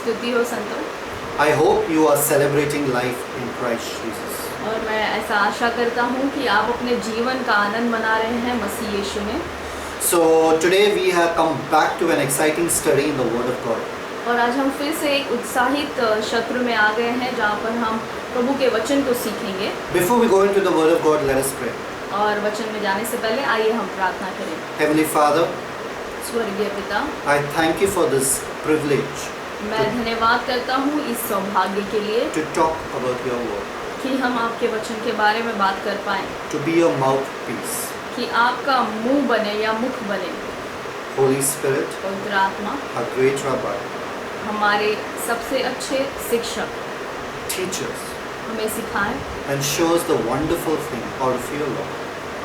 स्तुति हो संतो। I hope you are celebrating life in Christ Jesus. और मैं ऐसा आशा करता हूँ कि आप अपने जीवन का आनंद मना रहे हैं मसीह यीशु में। So today we have come back to an exciting study in the Word of God. और आज हम फिर से एक उत्साहित सत्र में आ गए हैं जहाँ पर हम प्रभु के वचन को सीखेंगे। Before we go into the Word of God, let us pray. और वचन में जाने से पहले आइए हम प्रार्थना करें। Heavenly Father, स्वर्गीय पिता, I thank you for this privilege मैं धन्यवाद करता हूँ इस सौभाग्य के लिए to talk about your Word, कि हम आपके वचन के बारे में बात कर पाएँ, to be your mouthpiece. कि आपका मुंह बने या मुख बने। Holy Spirit, पवित्र आत्मा, our great Rabbi, हमारे सबसे अच्छे शिक्षक, teach us हमें सिखाएं and show us the wonderful thing out of your law,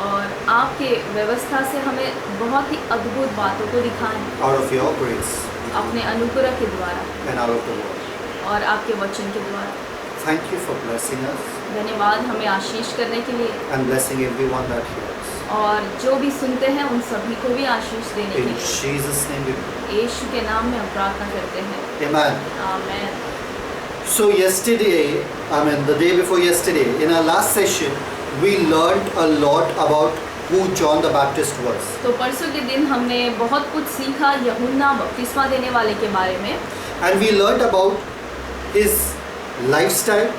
और आपके व्यवस्था से हमें बहुत ही अद्भुत बातों को दिखाएं, out of your grace अपने अनुग्रह के द्वारा and out of the Word. और आपके वचन के द्वारा। Thank you for blessing us धन्यवाद हमें आशीष करने के लिए and blessing everyone that hears. और जो भी सुनते हैं उन सभी को भी आशीष देने के In लिए। Jesus' name we pray. यीशु के नाम में हम प्रार्थना करते हैं, Amen. आमीन। So yesterday, the day before yesterday, in our last session, we learned a lot about who John the Baptist was. तो परसों के दिन हमने बहुत कुछ सीखा यूहन्ना बपतिस्मा देने वाले के बारे में, And we learned about his lifestyle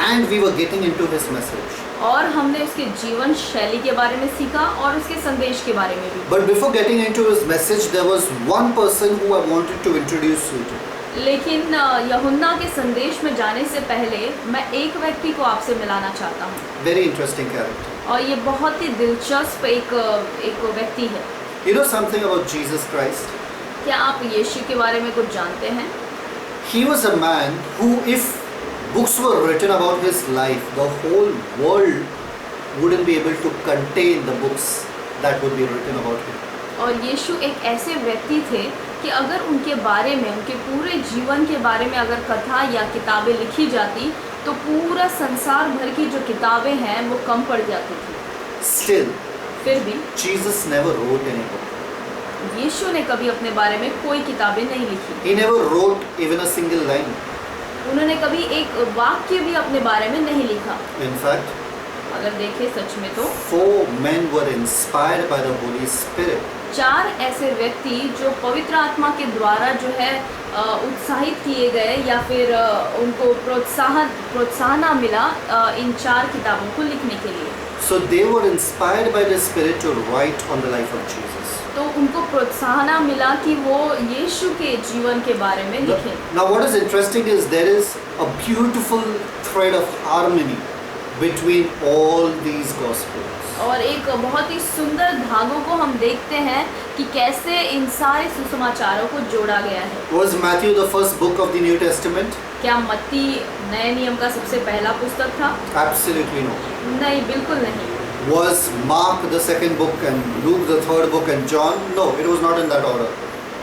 and we were getting into his message. और हमने उसके जीवन शैली के बारे में सीखा और उसके संदेश के बारे में भी। But before getting into his message, there was one person who I wanted to introduce you to. लेकिन यूहन्ना के संदेश में जाने से पहले मैं एक व्यक्ति को आपसे मिलाना चाहता हूँ Very interesting character. और ये बहुत ही दिलचस्प एक व्यक्ति है। You know something about Jesus Christ? क्या आप यीशु के बारे में कुछ जानते हैं? He was a man who, if books were written about his life, the whole world wouldn't be able to contain the books that would be written about him. और यीशु एक ऐसे व्यक्ति थे कि अगर उनके बारे में, उनके पूरे जीवन के बारे में अगर कथा या किताबें लिखी जाती तो पूरा संसार भर की जो किताबें हैं वो कम पड़ जाती थी। Still, फिर भी Jesus never wrote any book. यीशु ने कभी अपने बारे में कोई किताबें नहीं लिखी। He never wrote even a single line. उन्होंने कभी एक वाक्य भी अपने बारे में नहीं लिखा। In fact, अगर देखें सच में तो 4 men were inspired by the Holy Spirit 4 ऐसे व्यक्ति जो पवित्र आत्मा के द्वारा जो है उत्साहित किए गए या फिर उनको प्रोत्साहन मिला इन 4 किताबों को लिखने के लिए। So they were inspired by the Spirit to write on the life of Jesus. तो उनको प्रोत्साहन मिला कि वो यीशु के जीवन के बारे में लिखें। Now what is interesting is there is a beautiful thread of harmony between all these Gospels. और एक बहुत ही सुंदर धागों को हम देखते हैं कि कैसे इन सारे सुसमाचारों को जोड़ा गया है। Was Matthew the first book of the New Testament? क्या मत्ती नए नियम का सबसे पहला पुस्तक था? Absolutely no. नहीं, बिल्कुल नहीं। Was Mark the second book and Luke the third book and John? No, it was not in that order.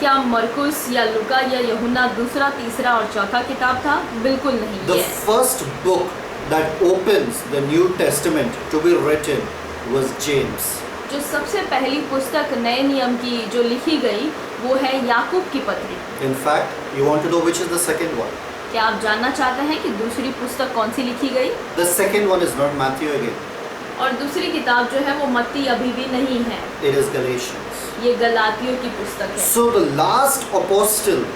क्या मरकुस या लूका या यूहन्ना दूसरा, तीसरा और चौथा किताब था? बिल्कुल नहीं। The first book that opens the New Testament to be written was James. जो सबसे पहली पुस्तक नए नियम की जो लिखी गई वो है याकूब की पत्री। In fact, you want to know which is the second one? क्या आप जानना चाहते हैं कि दूसरी पुस्तक कौन सी लिखी गई? The second one is not Matthew again. और दूसरी किताब जो है वो मत्ती अभी भी नहीं है, It is Galatians. ये गलातियों की पुस्तक है। So the last apostle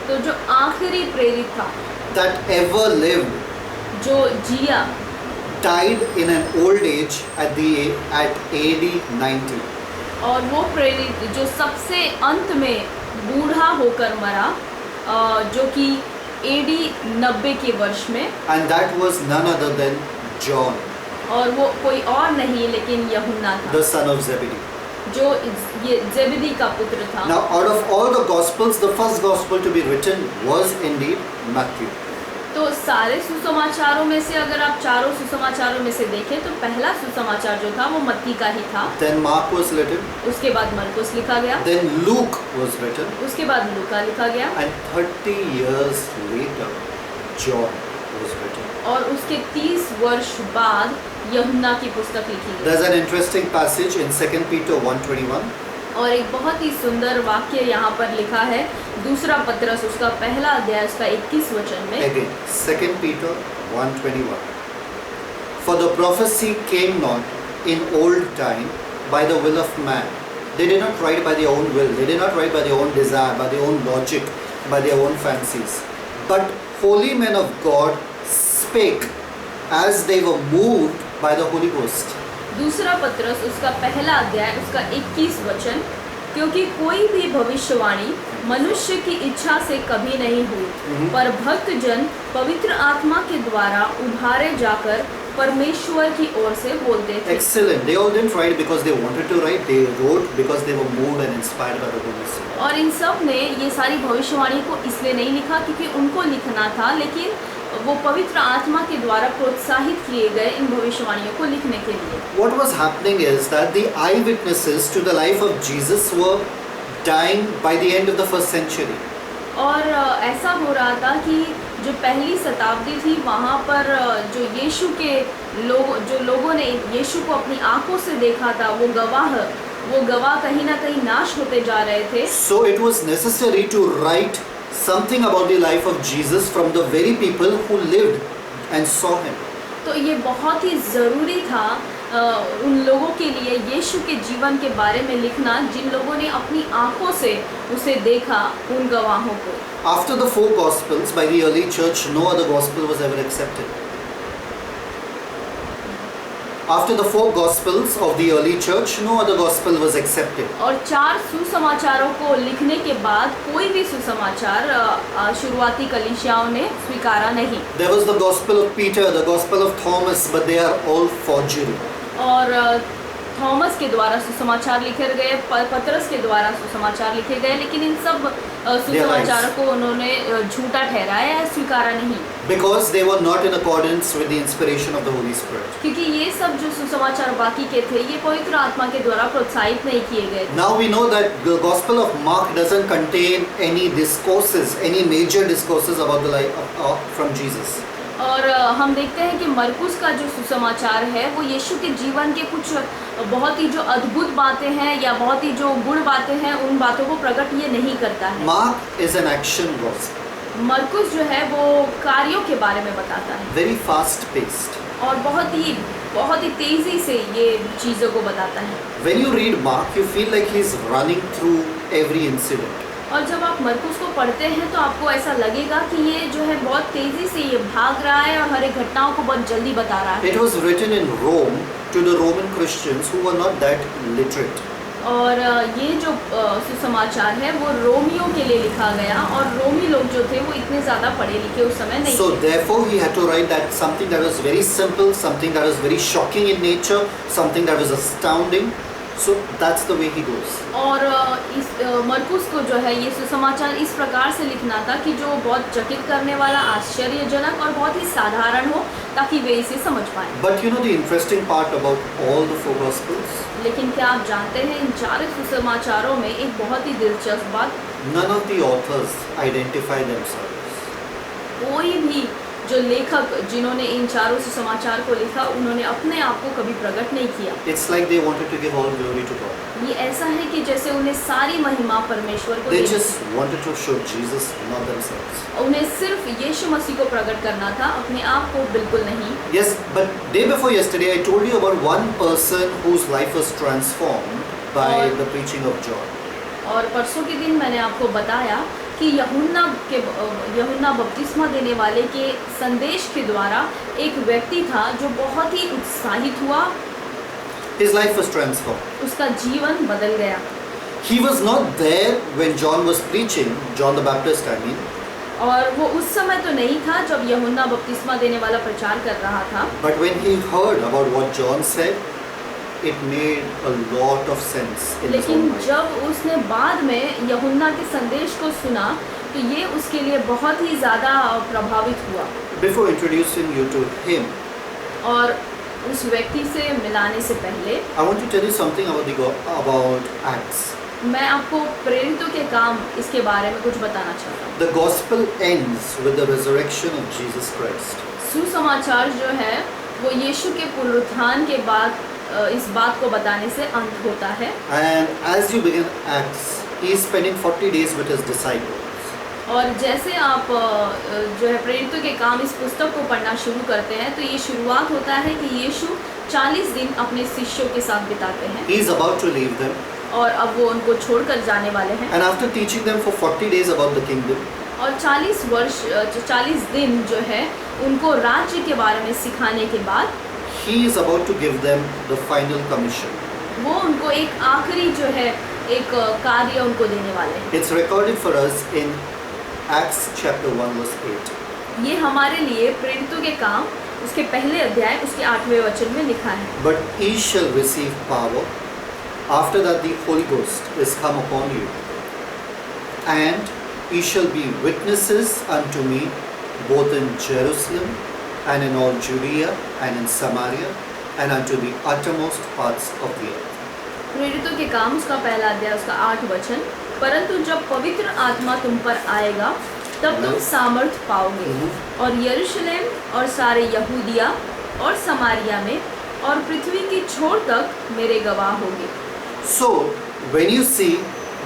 तो जो आखिरी प्रेरित था that ever lived जो जिया died in an old age at AD 90. और वो प्रेरित जो सबसे अंत में बूढ़ा होकर मरा जो कि AD 90 के वर्ष में, And that was none other than John, और वो कोई और नहीं लेकिन यूहन्ना था the son of Zebedee. जो ये जेबेदी का पुत्र था। Now out of all the Gospels, the first Gospel to be written was indeed Matthew. तो सारे सुसमाचारों में से अगर आप चारों सुसमाचारों में से देखें तो पहला सुसमाचार जो था वो मत्ती का ही था। Then Mark was written. उसके बाद मरकुस लिखा गया। Then Luke was written. उसके बाद लूका लिखा गया। And 30 years later, John was written. और उसके 30 वर्ष बाद यूहन्ना की पुस्तक लिखी गई। There's an interesting passage in 2 Peter 1:21. और एक बहुत ही सुंदर वाक्य यहाँ पर लिखा है, दूसरा पत्रस उसका पहला अध्याय उसका 21 वचन में। Again, 2 Peter 1:21. For the prophecy came not in old time by the will of man. They did not write by their own will. They did not write by their own desire, by their own logic, by their own fancies. But holy men of God spake as they were moved by the Holy Ghost. दूसरा पत्रस उसका पहला अध्याय उसका 21 वचन, क्योंकि कोई भी भविष्यवाणी मनुष्य की इच्छा से कभी नहीं हुई, पर भक्त जन पवित्र आत्मा के द्वारा उभारे जाकर परमेश्वर की ओर से बोलते थे। Excellent. They all didn't write because they wanted to write. They wrote because they were moved and inspired by the Holy Spirit. और इन सब ने ये सारी भविष्यवाणी को इसलिए नहीं लिखा क्योंकि उनको लिखना था, लेकिन वो पवित्र आत्मा के द्वारा प्रोत्साहित किए गए इन भविष्यवाणियों को लिखने के लिए। What was happening is that the eyewitnesses to the life of Jesus were dying by the end of the first century. और ऐसा हो रहा था कि जो पहली शताब्दी थी वहाँ पर जो यीशु के जो लोगों ने यीशु को अपनी आंखों से देखा था, वो गवाह कहीं ना कहीं नाश होते जा रहे थे। So it was necessary to write something about the life of Jesus from the very people who lived and saw him. तो ये बहुत ही ज़रूरी था उन लोगों के लिए यीशु के जीवन के बारे में लिखना जिन लोगों ने अपनी आंखों से उसे देखा, उन गवाहों को। After the four Gospels by the early church, no other gospel was ever accepted. After the four Gospels of the early church, no other gospel was accepted. और 4 सुसमाचारों को लिखने के बाद कोई भी सुसमाचार शुरुआती कलीसियाओं ने स्वीकारा नहीं। There was the Gospel of Peter, the Gospel of Thomas, but they are all forgery. और थॉमस के द्वारा सुसमाचार लिखे गए, पतरस के द्वारा सुसमाचार लिखे गए, लेकिन इन सब सुसमाचारों को उन्होंने झूठा ठहराया या स्वीकारा नहीं। Because they were not in accordance with the inspiration of the Holy Spirit. क्योंकि ये सब जो सुसमाचार बाकी के थे, ये पवित्र आत्मा के द्वारा प्रोत्साहित नहीं किए गए। Now we know that the Gospel of Mark doesn't contain any discourses, any major discourses about the life from Jesus. और हम देखते हैं कि मरकुस का जो सुसमाचार है वो यीशु के जीवन के कुछ बहुत ही जो अद्भुत बातें हैं या बहुत ही जो गुण बातें हैं, उन बातों को प्रकट ये नहीं करता है। Mark is an action gospel. मरकुस जो है वो कार्यों के बारे में बताता है, Very fast paced. और बहुत ही तेजी से ये चीज़ों को बताता है। When you read Mark, you feel like he's running through every incident. और जब आप मरकुस को पढ़ते हैं तो आपको ऐसा लगेगा कि ये जो है बहुत तेज़ी से ये भाग रहा है और हर एक घटनाओं को बहुत जल्दी बता रहा है। It was written in Rome to the Roman Christians who were not that literate. और ये जो सुसमाचार है वो रोमियों के लिए लिखा गया, और रोमी लोग जो थे वो इतने ज़्यादा पढ़े लिखे उस समय नहीं So थे। therefore he had to write that something that was very simple, something that was very shocking in nature, something that was astounding. So that's the way he goes. और इस मरकुस को जो है ये सुसमाचार इस प्रकार से लिखना था कि जो बहुत चकित करने वाला, आश्चर्यजनक और बहुत ही साधारण हो, ताकि वे इसे समझ पाएं। But you know the interesting part about all the four Gospels? लेकिन क्या आप जानते हैं इन 4 सुसमाचारों में एक बहुत ही दिलचस्प बात, None of the authors identify themselves. कोई भी जो लेखक जिन्होंने इन 4 सुसमाचार को लिखा, उन्होंने अपने आप को कभी प्रकट नहीं किया। It's like they wanted to give all glory to God. ये ऐसा है कि जैसे उन्हें सारी महिमा परमेश्वर को They देनी just wanted to show Jesus, not themselves. थी। उन्हें सिर्फ यीशु मसीह को प्रकट करना था, अपने आप को बिल्कुल नहीं। Yes, but day before yesterday I told you about one person whose life was transformed by the preaching of John. और परसों के दिन मैंने आपको बताया कि यूहन्ना बपतिस्मा देने वाले के संदेश के द्वारा एक व्यक्ति था जो बहुत ही उत्साहित हुआ, His life was transformed. उसका जीवन बदल गया। He was not there when John was preaching, John the Baptist I mean, और वो उस समय तो नहीं था जब यूहन्ना बपतिस्मा देने वाला प्रचार कर रहा था, but when he heard about what John said, it made a lot of sense in his लेकिन own mind. जब उसने बाद में यूहन्ना के संदेश को सुना तो ये उसके लिए बहुत ही ज़्यादा प्रभावित हुआ। Before introducing you to him, और उस व्यक्ति से मिलाने से पहले I want to tell you something about Acts. मैं आपको प्रेरितों के काम इसके बारे में कुछ बताना चाहता हूँ। The gospel ends with the resurrection of Jesus Christ. सुसमाचार जो है वो यीशु के पुनरुत्थान के बाद इस बात को बताने से अंत होता है। And as you begin Acts, he is spending 40 days with his disciples. और जैसे आप जो है प्रेरितों के काम इस पुस्तक को पढ़ना शुरू करते हैं, तो ये शुरुआत होता है कि यीशु 40 दिन अपने शिष्यों के साथ बिताते हैं He is about to leave them. और अब वो उनको छोड़कर जाने वाले हैं। And after teaching them for 40 days about the kingdom, और 40 दिन जो है उनको राज्य के बारे में सिखाने के बाद he is about to give them the final commission. वो उनको एक आखिरी जो है एक कार्य उनको देने वाले हैं। It's recorded for us in Acts chapter 1 verse 8. ये हमारे लिए प्रेरितों के काम उसके पहले अध्याय उसके 8वें वचन में लिखा है। But ye shall receive power after that the Holy Ghost is come upon you, and ye shall be witnesses unto me both in Jerusalem and in all Judea and in Samaria and unto the uttermost parts of the earth. प्रेरितों के काम उसका पहला अध्याय उसका 8 वचन, परंतु जब पवित्र आत्मा तुम पर आएगा तब तुम सामर्थ पाओगे और यरूशलेम और सारे यहूदिया और समारिया में और पृथ्वी की छोर तक मेरे गवाह होगे। So when you see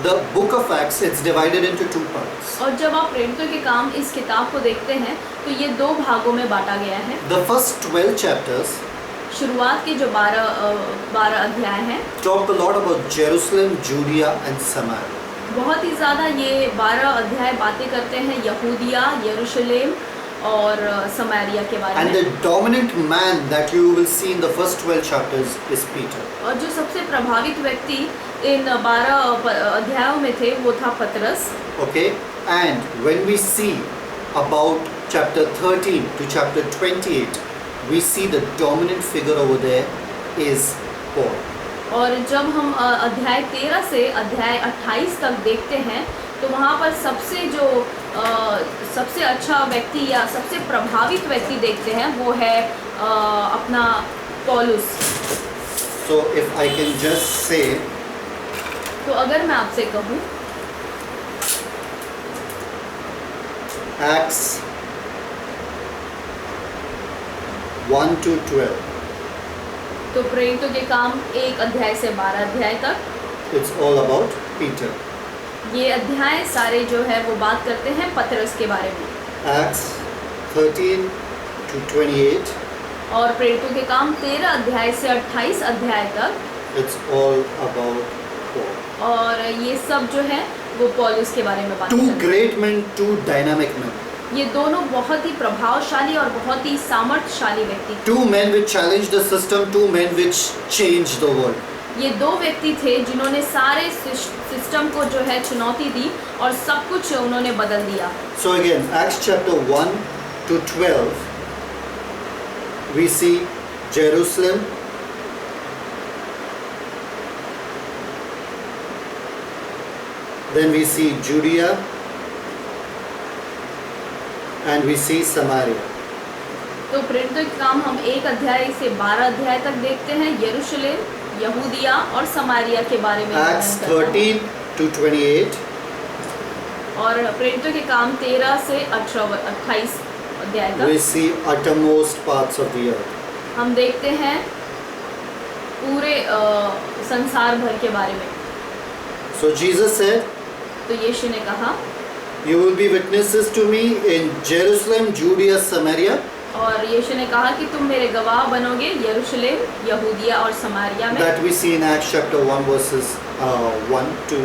the book of Acts, it's divided into two parts. और जब आप प्रेरितों के काम इस किताब को देखते हैं तो ये 2 भागों में बांटा गया है। The first 12 chapters शुरुआत के जो 12 अध्याय हैं talk a lot about Jerusalem, Judea and Samaria. बहुत ही ज़्यादा ये 12 अध्याय बातें करते हैं यहूदिया, यरूशलेम और समारिया के बारे And में। the dominant man that you will see in the first 12 chapters is Peter. और जो सबसे प्रभावित व्यक्ति इन 12 अध्यायों में थे वो था पतरस। Okay? And when we see about chapter 13 to chapter 28, we see the dominant figure over there is Paul. और जब हम अध्याय 13 से अध्याय 28 तक देखते हैं तो वहाँ पर सबसे अच्छा व्यक्ति या सबसे प्रभावित व्यक्ति देखते हैं वो है अपना पौलुस। So if I can just say, तो अगर मैं आपसे कहूँ Acts 1 to 12, तो प्रेरितों के काम 1 अध्याय से 12 अध्याय तक, it's all about Peter. ये अध्याय सारे जो है वो बात करते हैं पतरस के बारे में। Acts 13 to 28, और प्रेरितों के काम 13 अध्याय से 28 अध्याय तक, it's all about Paul. और ये सब जो है वो पौलुस के बारे में बात Two करते हैं। great men, two dynamic men. ये दोनों बहुत ही प्रभावशाली और बहुत ही सामर्थ्यशाली व्यक्ति थे। Two men which challenged the system, two men which changed the world. ये 2 व्यक्ति थे जिन्होंने सारे सिस्टम को जो है चुनौती दी और सब कुछ उन्होंने बदल दिया। So again, Acts chapter 1 to 12, we see Jerusalem, then we see Judea, and we see Samaria. तो प्रेरितों के काम हम 1 अध्याय से 12 अध्याय तक देखते हैं यरूशलेम, यहूदिया और समारिया के बारे में। Acts 13 to 28, और प्रेरितों के काम 13 से 28 अध्याय we तक see uttermost parts of the earth. हम देखते हैं पूरे संसार भर के बारे में। So Jesus said, तो यीशु ने कहा you will be witnesses to me in Jerusalem, Judea, Samaria, और यीशु ने कहा कि तुम मेरे गवाह बनोगे यरूशलेम, यहूदिया और समारिया में। that we see in Acts chapter 1 verses 1 to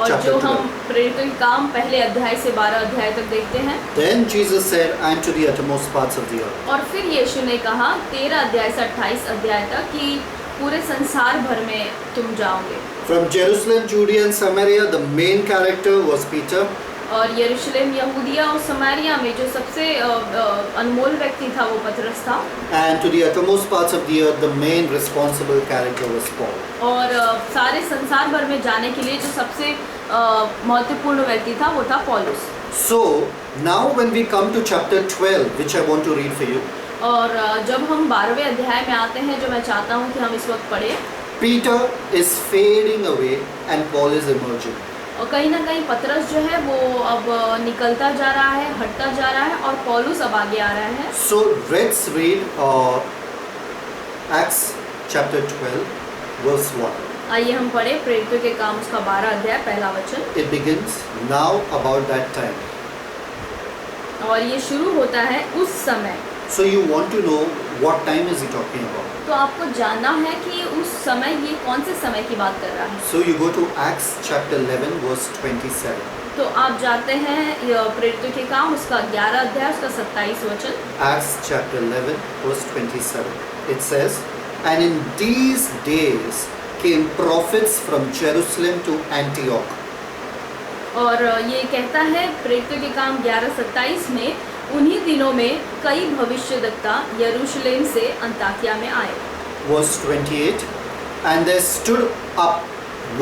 और chapter जो 12. हम प्रेरितों के काम पहले अध्याय से 12 अध्याय तक देखते हैं। Then Jesus said, I am to the uttermost parts of the earth. और फिर यीशु ने कहा 13 अध्याय से 28 अध्याय तक कि पूरे संसार भर में तुम जाओगे। From Jerusalem, Judea and Samaria, the main character was Peter. और यरूशलेम, यहूदिया और समारिया में जो सबसे अनमोल व्यक्ति था वो पतरस था। And to the uttermost parts of the earth, the main responsible character was Paul. और सारे संसार भर में जाने के लिए जो सबसे महत्वपूर्ण व्यक्ति था वो था पौलुस। So, now when we come to chapter 12, which I want to read for you, और जब हम 12वें अध्याय में आते हैं जो मैं चाहता हूँ कि हम इस वक्त पढ़ें, Peter is fading away and Paul is emerging. और कहीं ना कहीं पतरस जो है वो अब निकलता जा रहा है, हटता जा रहा है और पौलुस अब आगे आ रहा है। So let's read Acts chapter 12, verse 1. आइए हम पढ़े प्रेरितों के काम उसका 12 अध्याय पहला वचन। It begins, now about that time. और ये शुरू होता है उस समय। So you want to know what time is he talking about? तो आपको जानना है कि उस समय ये कौन से समय की बात कर रहा है। So you go to Acts chapter 11, verse 27. तो आप जाते हैं प्रेरितों के काम उसका 11 अध्याय उसका 27 वचन। Acts chapter 11, verse 27. It says, and in these days came prophets from Jerusalem to Antioch. और ये कहता है प्रेरितों के काम 11:27 में उन्हीं दिनों में कई भविष्यद्वक्ता यरूशलेम से अंताकिया में आए। Verse 28. And there stood up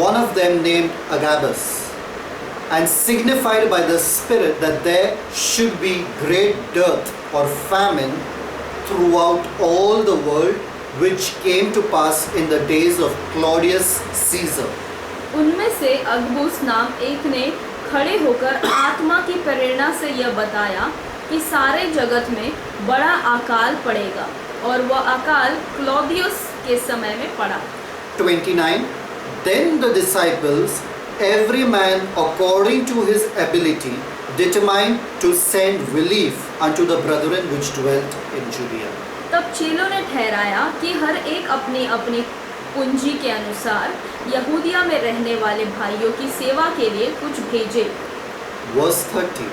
one of them named Agabus, and signified by the Spirit that there should be great dearth or famine throughout all the world, which came to pass in the days of Claudius Caesar. उनमें से अगबुस नाम एक ने खड़े होकर आत्मा की प्रेरणा से यह बताया कि सारे जगत में बड़ा अकाल पड़ेगा, और वह अकाल क्लौदियस के समय में पड़ा। 29. Then the disciples, every man according to his ability, determined to send relief unto the brethren which dwelt in Judea. तब चेलों ने ठहराया कि हर एक अपनी अपनी पूंजी के अनुसार यहूदिया में रहने वाले भाइयों की सेवा के लिए कुछ भेजे। Verse 30.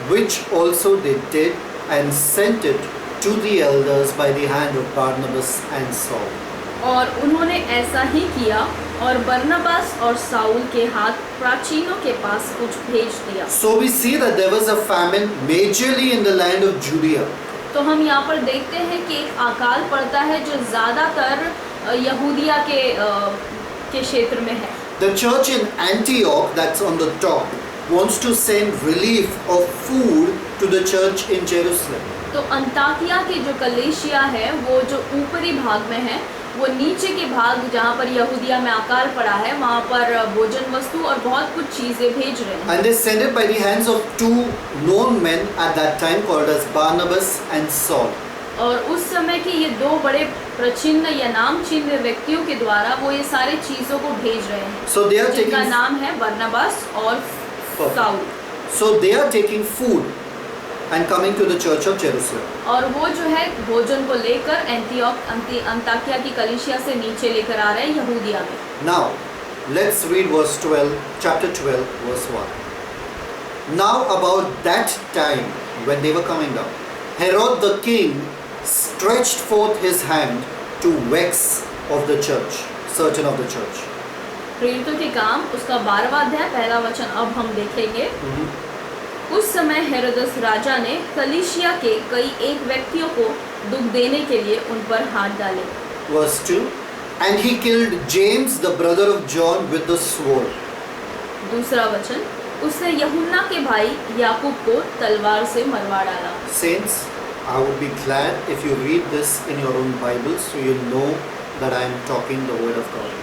Which also they did, and sent it to the elders by the hand of Barnabas and Saul. और उन्होंने ऐसा ही किया और बरनबास और साउल के हाथ प्राचीनों के पास कुछ भेज दिया। So we see that there was a famine majorly in the land of Judea. तो हम यहाँ पर देखते हैं कि एक अकाल पड़ता है जो ज़्यादातर यहूदिया के क्षेत्र में है। The church in Antioch, that's on the top, wants to send relief of food to the church in Jerusalem. तो अंताकिया की जो कलीसिया है वो जो ऊपरी भाग में है, वो नीचे के भाग जहाँ पर यहूदिया में अकाल पड़ा है वहाँ पर भोजन वस्तु और बहुत कुछ चीज़ें भेज रहे हैं। And they sent it by the hands of two known men at that time called as Barnabas and Saul. और उस समय के ये दो बड़े प्रचिन्ह या नाम चिन्ह व्यक्तियों के द्वारा वो ये सारे चीज़ों को भेज रहे हैं। So they are जिनका taking नाम है बरनबास और Saul. So they are taking food and coming to the church of Jerusalem. और वो जो है भोजन को लेकर अंताकिया की कलीसिया से नीचे लेकर आ रहे हैं यहूदिया में। Now, let's read verse 12, chapter 12, verse 1. Now about that time when they were coming down, Herod the king stretched forth his hand to vex of the church, certain of the church. प्रेरितों के काम उसका 12वां अध्याय पहला वचन अब हम देखेंगे। उस समय हेरोदस राजा ने कलीसिया के कई एक व्यक्तियों को दुख देने के लिए उन पर हाथ डाले। Verse 2. And he killed James the brother of John with the sword. दूसरा वचन, उसने यूहन्ना के भाई याकूब को तलवार से मरवा डाला। Saints, I would be glad if you read this in your own Bibles so you know that I am talking the word of God.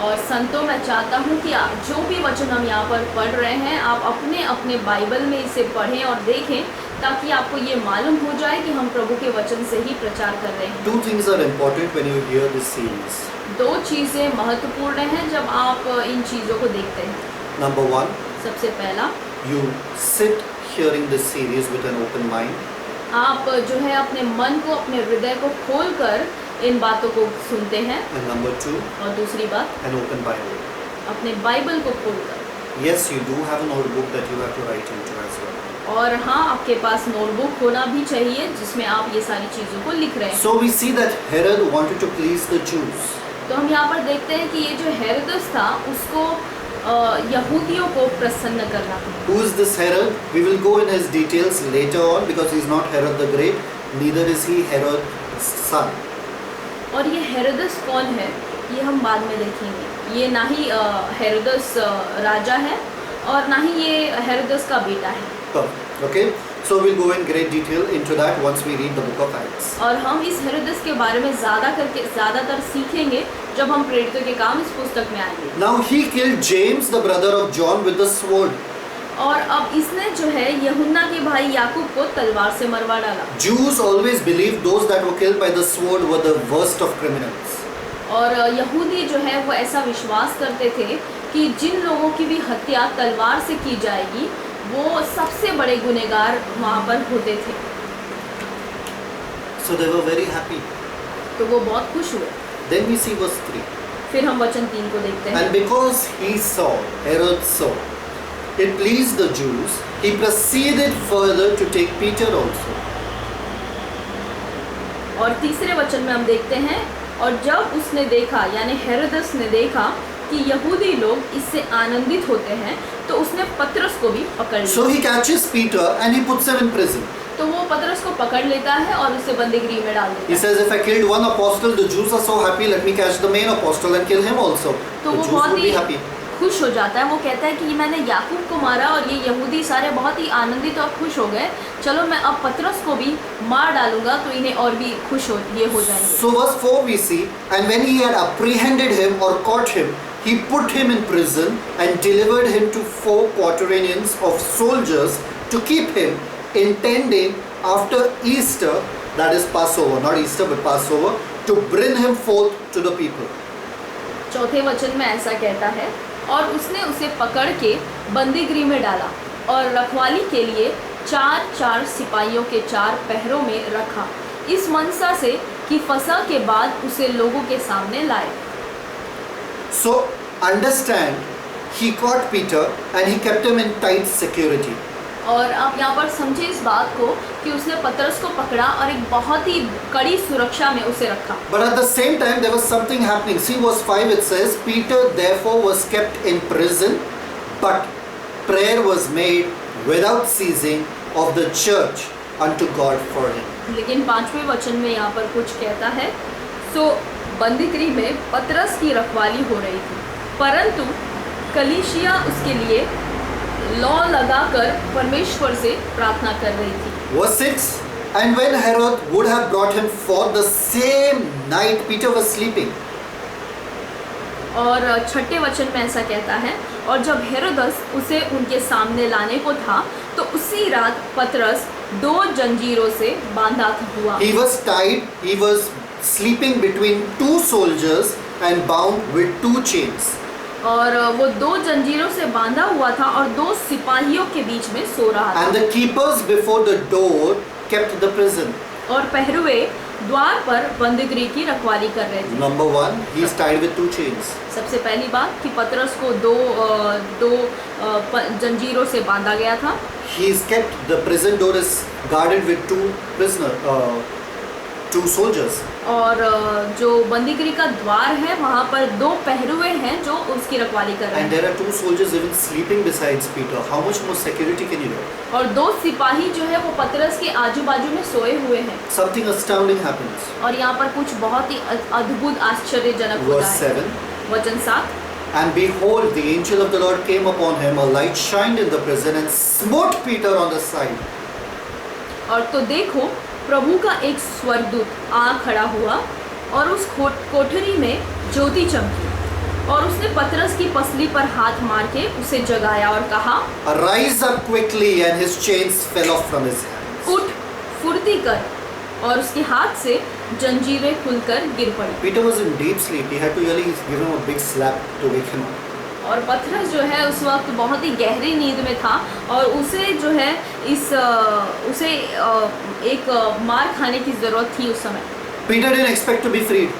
और संतों, मैं चाहता हूँ कि जो भी वचन हम यहाँ पर पढ़ रहे हैं आप अपने अपने बाइबल में इसे पढ़ें और देखें ताकि आपको ये मालूम हो जाए कि हम प्रभु के वचन से ही प्रचार कर रहे हैं। Two things are important when you hear this series. दो चीज़ें महत्वपूर्ण हैं जब आप इन चीज़ों को देखते हैं। Number one, सबसे पहला, you sit hearing this series with an open mind. आप जो है अपने मन को अपने हृदय को खोलकर इन बातों को सुनते हैं। And number two, और दूसरी बात, an open Bible. अपने बाइबल को खोलकर। Yes, you do have a notebook that you have to write into as well. और हाँ, आपके पास नोटबुक होना भी चाहिए जिसमें आप ये सारी चीज़ों को लिख रहे हैं। So we see that Herod wanted to please the Jews. तो हम यहाँ पर देखते हैं कि ये जो हेरोदस था उसको यहूदियों को प्रसन्न करना था। Who is this Herod? We will go in his details later on because he is not Herod the Great, neither is he Herod's son. और ये हेरोदस कौन है ये हम बाद में देखेंगे। ये ना ही हेरोदस राजा है और ना ही ये हेरोदस का बेटा है। Okay, so we'll go in great detail into that once we read the book of Acts. और हम इस हेरोदस के बारे में ज़्यादातर सीखेंगे जब हम प्रेरितों के काम इस पुस्तक में आएंगे। Now he killed James, the brother of John, with the sword. और अब इसने जो है यूहन्ना के भाई याकूब को तलवार से मरवा डाला। Jews always believed those that were killed by the sword were the worst of criminals. और यहूदी जो है वो ऐसा विश्वास करते थे कि जिन लोगों की भी हत्या तलवार से की जाएगी वो सबसे बड़े गुनहगार वहाँ पर होते थे। So they were very happy. तो वो बहुत खुश हुए। Then we see verse 3. फिर हम वचन 3 को देखते हैं। And because he saw, Herod saw, it pleased the Jews, he proceeded further to take Peter also. और तीसरे वचन में हम देखते हैं, और जब उसने देखा यानी हेरोदस ने देखा कि यहूदी लोग इससे आनंदित होते हैं तो उसने पतरस को भी पकड़ लिया। So he catches Peter and he puts him in prison. तो वो पतरस को पकड़ लेता है और उसे बंदीगृह में डाल देता He है। says, if I killed one apostle, the Jews are so happy, let me catch the main apostle and kill him also. तो The वो Jews बहुत would be ही happy. खुश हो जाता है। वो कहता है कि ये मैंने याकूब को मारा और ये यहूदी सारे बहुत ही आनंदित और खुश हो गए, चलो मैं अब पतरस को भी मार डालूंगा तो इन्हें और भी खुश हो जाएंगे। So verse 4 we see, and when he had apprehended him or caught him, he put him in prison and delivered him to 4 quaternions of soldiers to keep him, intending after Easter, that is Passover, not Easter but Passover, to bring him forth to the people. चौथे वचन में ऐसा कहता है, और उसने उसे पकड़ के बंदीगृह में डाला और रखवाली के लिए 4 सिपाहियों के 4 पहरों में रखा, इस मनसा से कि फसह के बाद उसे लोगों के सामने लाए। So understand, he caught Peter and he kept him in tight security. और आप यहाँ पर समझे इस बात को कि उसने पतरस को पकड़ा और एक बहुत ही कड़ी सुरक्षा में उसे रखा। But at the same time there was something happening. See verse 5 it says, Peter therefore was kept in prison, but prayer was made without ceasing of the church unto God for him. लेकिन 5वें वचन में यहाँ पर कुछ कहता है, सो बंदीगृह में पतरस की रखवाली हो रही थी, परंतु कलीसिया उसके लिए लौ लगाकर परमेश्वर से प्रार्थना कर रही थी। Verse 6, and when Herod would have brought him forth the same night, Peter was sleeping. और 6ठे वचन में ऐसा कहता है, और जब हेरोदस उसे उनके सामने लाने को था तो उसी रात पतरस 2 जंजीरों से बांधा हुआ। He was tied, he was sleeping between 2 soldiers and bound with 2 chains. और वो 2 जंजीरों से बांधा हुआ था और 2 सिपाहियों के बीच में सो रहा था। And the keepers before the door kept the prison. और पहरुए द्वार पर बंदीगृह की रखवाली कर रहे थे। Number 1, he is tied with 2 chains. सबसे पहली बात कि पतरस को दो जंजीरों से बांधा गया था। He is kept, the prison door is guarded with 2 soldiers. और जो बंदीगृह का द्वार है वहाँ पर 2 पहरुए हैं जो उसकी रखवाली कर रहे And हैं। there are 2 soldiers even sleeping besides Peter. How much more security can you get? और 2 सिपाही जो है वो पतरस के आजू बाजू में सोए हुए हैं। Something astounding happens. और यहाँ पर कुछ बहुत ही अद्भुत आश्चर्यजनक होता Verse है। 7. वचन 7, And behold, the angel of the Lord came upon him, a light shined in the prison and smote Peter on the side. और तो देखो प्रभु का एक स्वर्गदूत आ खड़ा हुआ और उस कोठरी में ज्योति चमकी और उसने पतरस की पसली पर हाथ मार के उसे जगाया और कहा, Arise up quickly, and his chains fell off from his hands. उठ फुर्ती कर, और उसके हाथ से जंजीरें खुलकर गिर पड़ी। Peter was in deep sleep. He had to really give him a big slap to wake him up. और पतरस जो है उस वक्त बहुत ही गहरी नींद में था और उसे जो है उसे एक मार खाने की ज़रूरत थी उस समय। Peter didn't expect to be freed.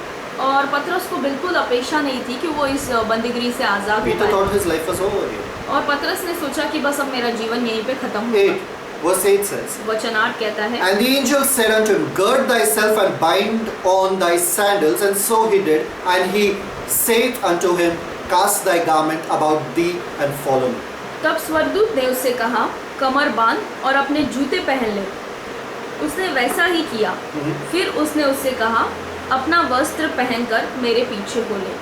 और पतरस को बिल्कुल अपेक्षा नहीं थी कि वो इस बंदीगृह से आज़ाद हो Peter पाए। thought his life was over here. और पतरस ने सोचा कि बस अब मेरा जीवन यहीं पे खत्म होगा। 8, verse 8 says, वचन 8 कहता है, And the angel said unto him, Gird thyself and bind on thy sandals. And so he did. And he saith unto him, Cast thy garment about thee and follow me. तब स्वर्गदूत ने उससे कहा, कमर बांध और अपने जूते पहन ले। उसने वैसा ही किया। फिर उसने उससे कहा, अपना वस्त्र पहनकर मेरे पीछे हो ले।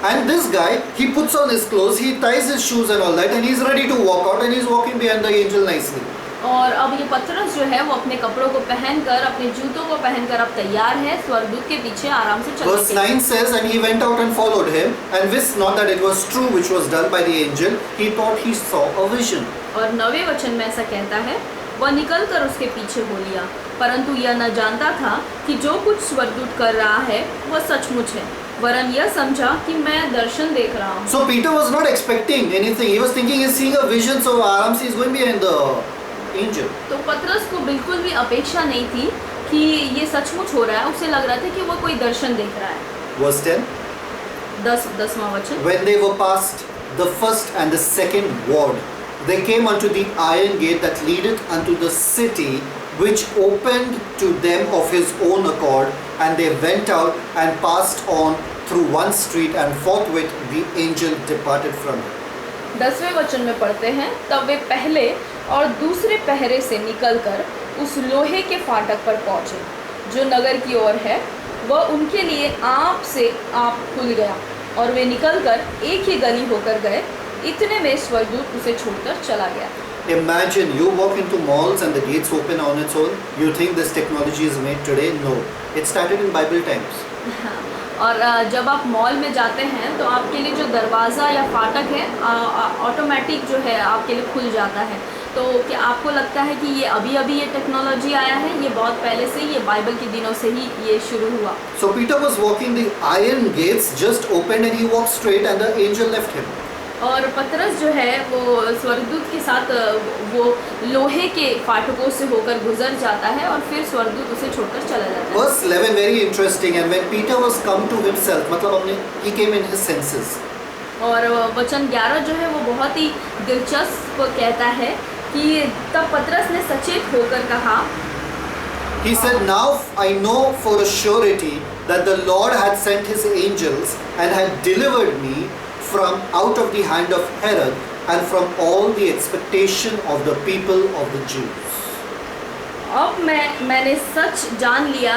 And this guy, he puts on his clothes, he ties his shoes and all that, and he's ready to walk out, and he's walking behind the angel nicely. और अब ये पतरस जो है वो अपने कपड़ों को पहनकर, अपने जूतों को पहनकर अब तैयार है स्वर्गदूत के पीछे आराम से चलने Verse के लिए। 9 says, And he went out and followed him, and wist not that it was true which was done by the angel. He thought he saw a vision. और 9वें वचन में ऐसा कहता है, वह निकल कर उसके पीछे हो लिया, परंतु यह न जानता था कि जो कुछ स्वर्गदूत कर रहा है वह सचमुच है। वरन यह समझा कि मैं दर्शन देख रहा हूँ। So Peter was not expecting anything. He was thinking he's seeing a vision, so आराम से he's going behind the angel. तो पतरस को बिल्कुल भी अपेक्षा नहीं थी कि ये सचमुच हो रहा है। उसे लग रहा था कि वो कोई दर्शन देख रहा है। Verse 10. 10वां वचन। When they were past the first and the second ward, they came unto the iron gate that leadeth unto the city, which opened to them of his own accord, and they went out and passed on through one street, and forthwith the angel departed from him. 10वें वचन में पढ़ते हैं, तब वे पहले और दूसरे पहरे से निकलकर उस लोहे के फाटक पर पहुँचे जो नगर की ओर है। वह उनके लिए आप से आप खुल गया और वे निकलकर एक ही गली होकर गए। इतने में स्वर्गदूत उसे छोड़कर चला गया। Imagine you walk into malls and the gates open on its own. You think this technology is made today? No. It started in Bible times. हाँ, और जब आप मॉल में जाते हैं तो आपके लिए जो दरवाज़ा या फाटक है ऑटोमेटिक जो है आपके लिए खुल जाता है। तो क्या आपको लगता है कि ये अभी अभी ये टेक्नोलॉजी आया है? ये बहुत पहले से, ये बाइबल के दिनों से ही ये शुरू हुआ। So Peter was walking, the iron gates just opened and he walked straight and the angel left him. और पतरस जो है वो स्वर्गदूत के साथ वो लोहे के फाटकों से होकर गुजर जाता है और फिर स्वर्गदूत उसे छोड़कर चला जाता है। Verse 11 very interesting, and when Peter was come to himself, मतलब he came in his senses. और वचन 11 जो है वो बहुत ही दिलचस्प कहता है कि तब पतरस ने सचेत होकर कहा, He said, now I know for a surety that the Lord had sent his angels and had delivered me from out of the hand of Herod and from all the expectation of the people of the Jews. अब मैंने सच जान लिया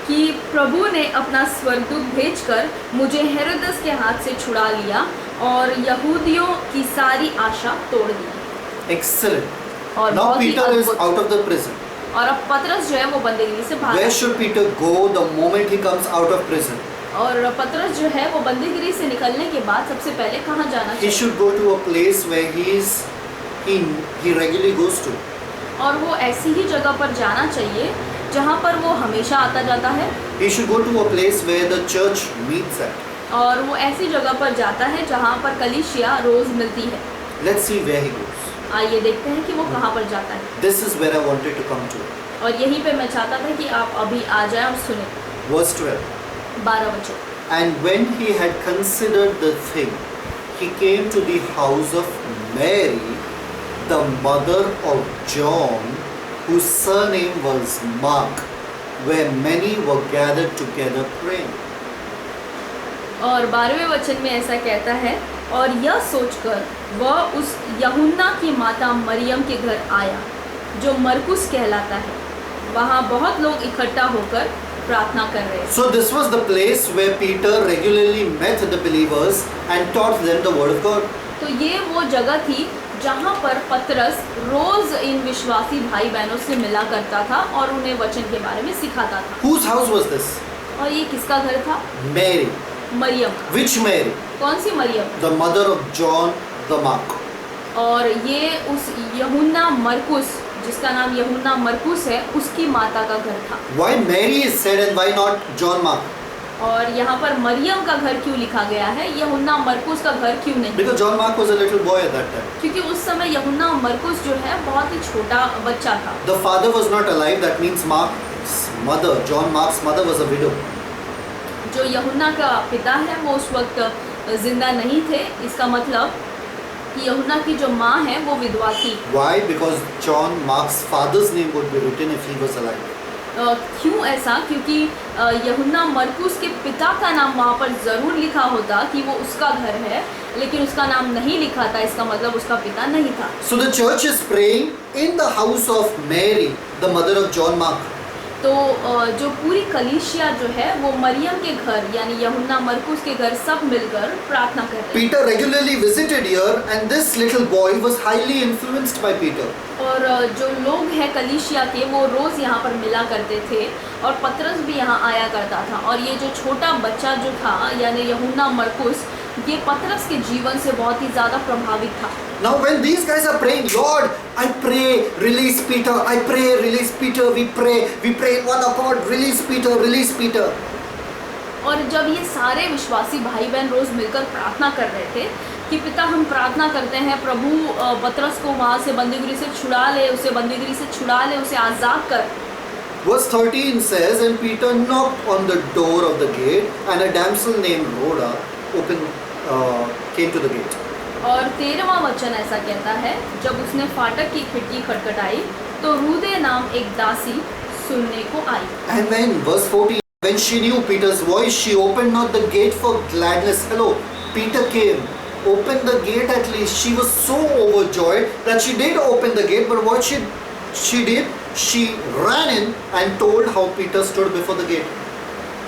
कि प्रभु ने अपना स्वर्गदूत भेजकर मुझे हेरोदस के हाथ से छुड़ा लिया और यहूदियों की सारी आशा तोड़ दी। Excellent. और Now बहुत ही Peter is अद्भुत। out of the prison. और अब पतरस जो है वो बंदीगृह से बाहर Where है। should Peter go the moment he comes out of prison? और पतरस जो है वो बंदीगृह से निकलने के बाद सबसे पहले कहाँ जाना He चाहिए? should go to a place where he regularly goes to. और वो ऐसी ही जगह पर जाना चाहिए जहाँ पर वो हमेशा आता जाता है। He should go to a place where the church meets at. और वो ऐसी जगह पर जाता है जहाँ पर कलीसिया रोज मिलती है। Let's see where he goes. आइए देखते हैं कि वो कहाँ पर जाता है। This is where I wanted to come to. और यहीं पे मैं चाहता था कि आप अभी आ जाएं और सुने। Verse 12. 12 वचन। And when he had considered the thing, he came to the house of Mary, the mother of John, whose surname was Mark, where many were gathered together praying. और 12वें वचन में ऐसा कहता है, और यह सोचकर वह उस यूहन्ना की माता मरियम के घर आया जो मरकुस कहलाता है। वहाँ बहुत लोग इकट्ठा होकर प्रार्थना कर रहे थे। So this was the place where Peter regularly met the believers and taught them the word of God. तो ये वो जगह थी जहाँ पर पतरस रोज इन विश्वासी भाई बहनों से मिला करता था और उन्हें वचन के बारे में सिखाता था। Whose house was this? और ये किसका घर था? Mary. मरियम। Which Mary? कौन सी Maryam? The mother of John the Mark. और ये उस यूहन्ना मरकुस, जिसका नाम यूहन्ना मरकुस है, उसकी माता का घर था। Why Mary is said and why not John Mark? और यहाँ पर मरियम का घर क्यों लिखा गया है, यूहन्ना मरकुस का घर क्यों नहीं? Because John Mark was a little boy at that time. क्योंकि उस समय यूहन्ना मरकुस जो है बहुत ही छोटा बच्चा था। The father was not alive. That means Mark's mother, John Mark's mother, was a widow. जो यूहन्ना का पिता है वो उस वक्त जिंदा नहीं थे। इसका मतलब कि यूहन्ना की जो माँ है वो विधवा थी। Why? Because John Mark's father's name would be written if he was alive. क्यों ऐसा? क्योंकि यूहन्ना मरकुस के पिता का नाम वहाँ पर ज़रूर लिखा होता कि वो उसका घर है, लेकिन उसका नाम नहीं लिखा था। इसका मतलब उसका पिता नहीं था। So the church is praying in the house of Mary, the mother of John Mark. तो जो पूरी कलीसिया जो है वो मरियम के घर यानी यूहन्ना मरकुस के घर सब मिलकर प्रार्थना कर रहे हैं। Peter regularly visited here, and this little boy was highly influenced by Peter. और जो लोग हैं कलीसिया के वो रोज़ यहाँ पर मिला करते थे और पतरस भी यहाँ आया करता था। और ये जो छोटा बच्चा जो था यानी यूहन्ना मरकुस, ये पतरस के जीवन से बहुत ही ज़्यादा प्रभावित था। Now when these guys are praying, Lord, I pray, release Peter, I pray, release Peter, we pray in one accord, release Peter, release Peter. और जब ये सारे विश्वासी भाई बहन रोज़ मिलकर प्रार्थना कर रहे थे कि पिता हम प्रार्थना करते हैं प्रभु पतरस को वहाँ से बंदीगृह से छुड़ा ले, उसे बंदीगृह से छुड़ा ले, उसे आज़ाद कर। Verse 13 says, and Peter knocked on the door of the gate, and a damsel named Rhoda came to the gate. और 13वां वचन ऐसा कहता है, जब उसने फाटक की खिड़की खटखटाई तो रूदे नाम एक दासी सुनने को आई। And when, verse 14, when she knew Peter's voice, she opened not the gate for gladness. Hello, Peter came, opened the gate at least. She was so overjoyed that she did open the gate, but what she did, she ran in and told how Peter stood before the gate.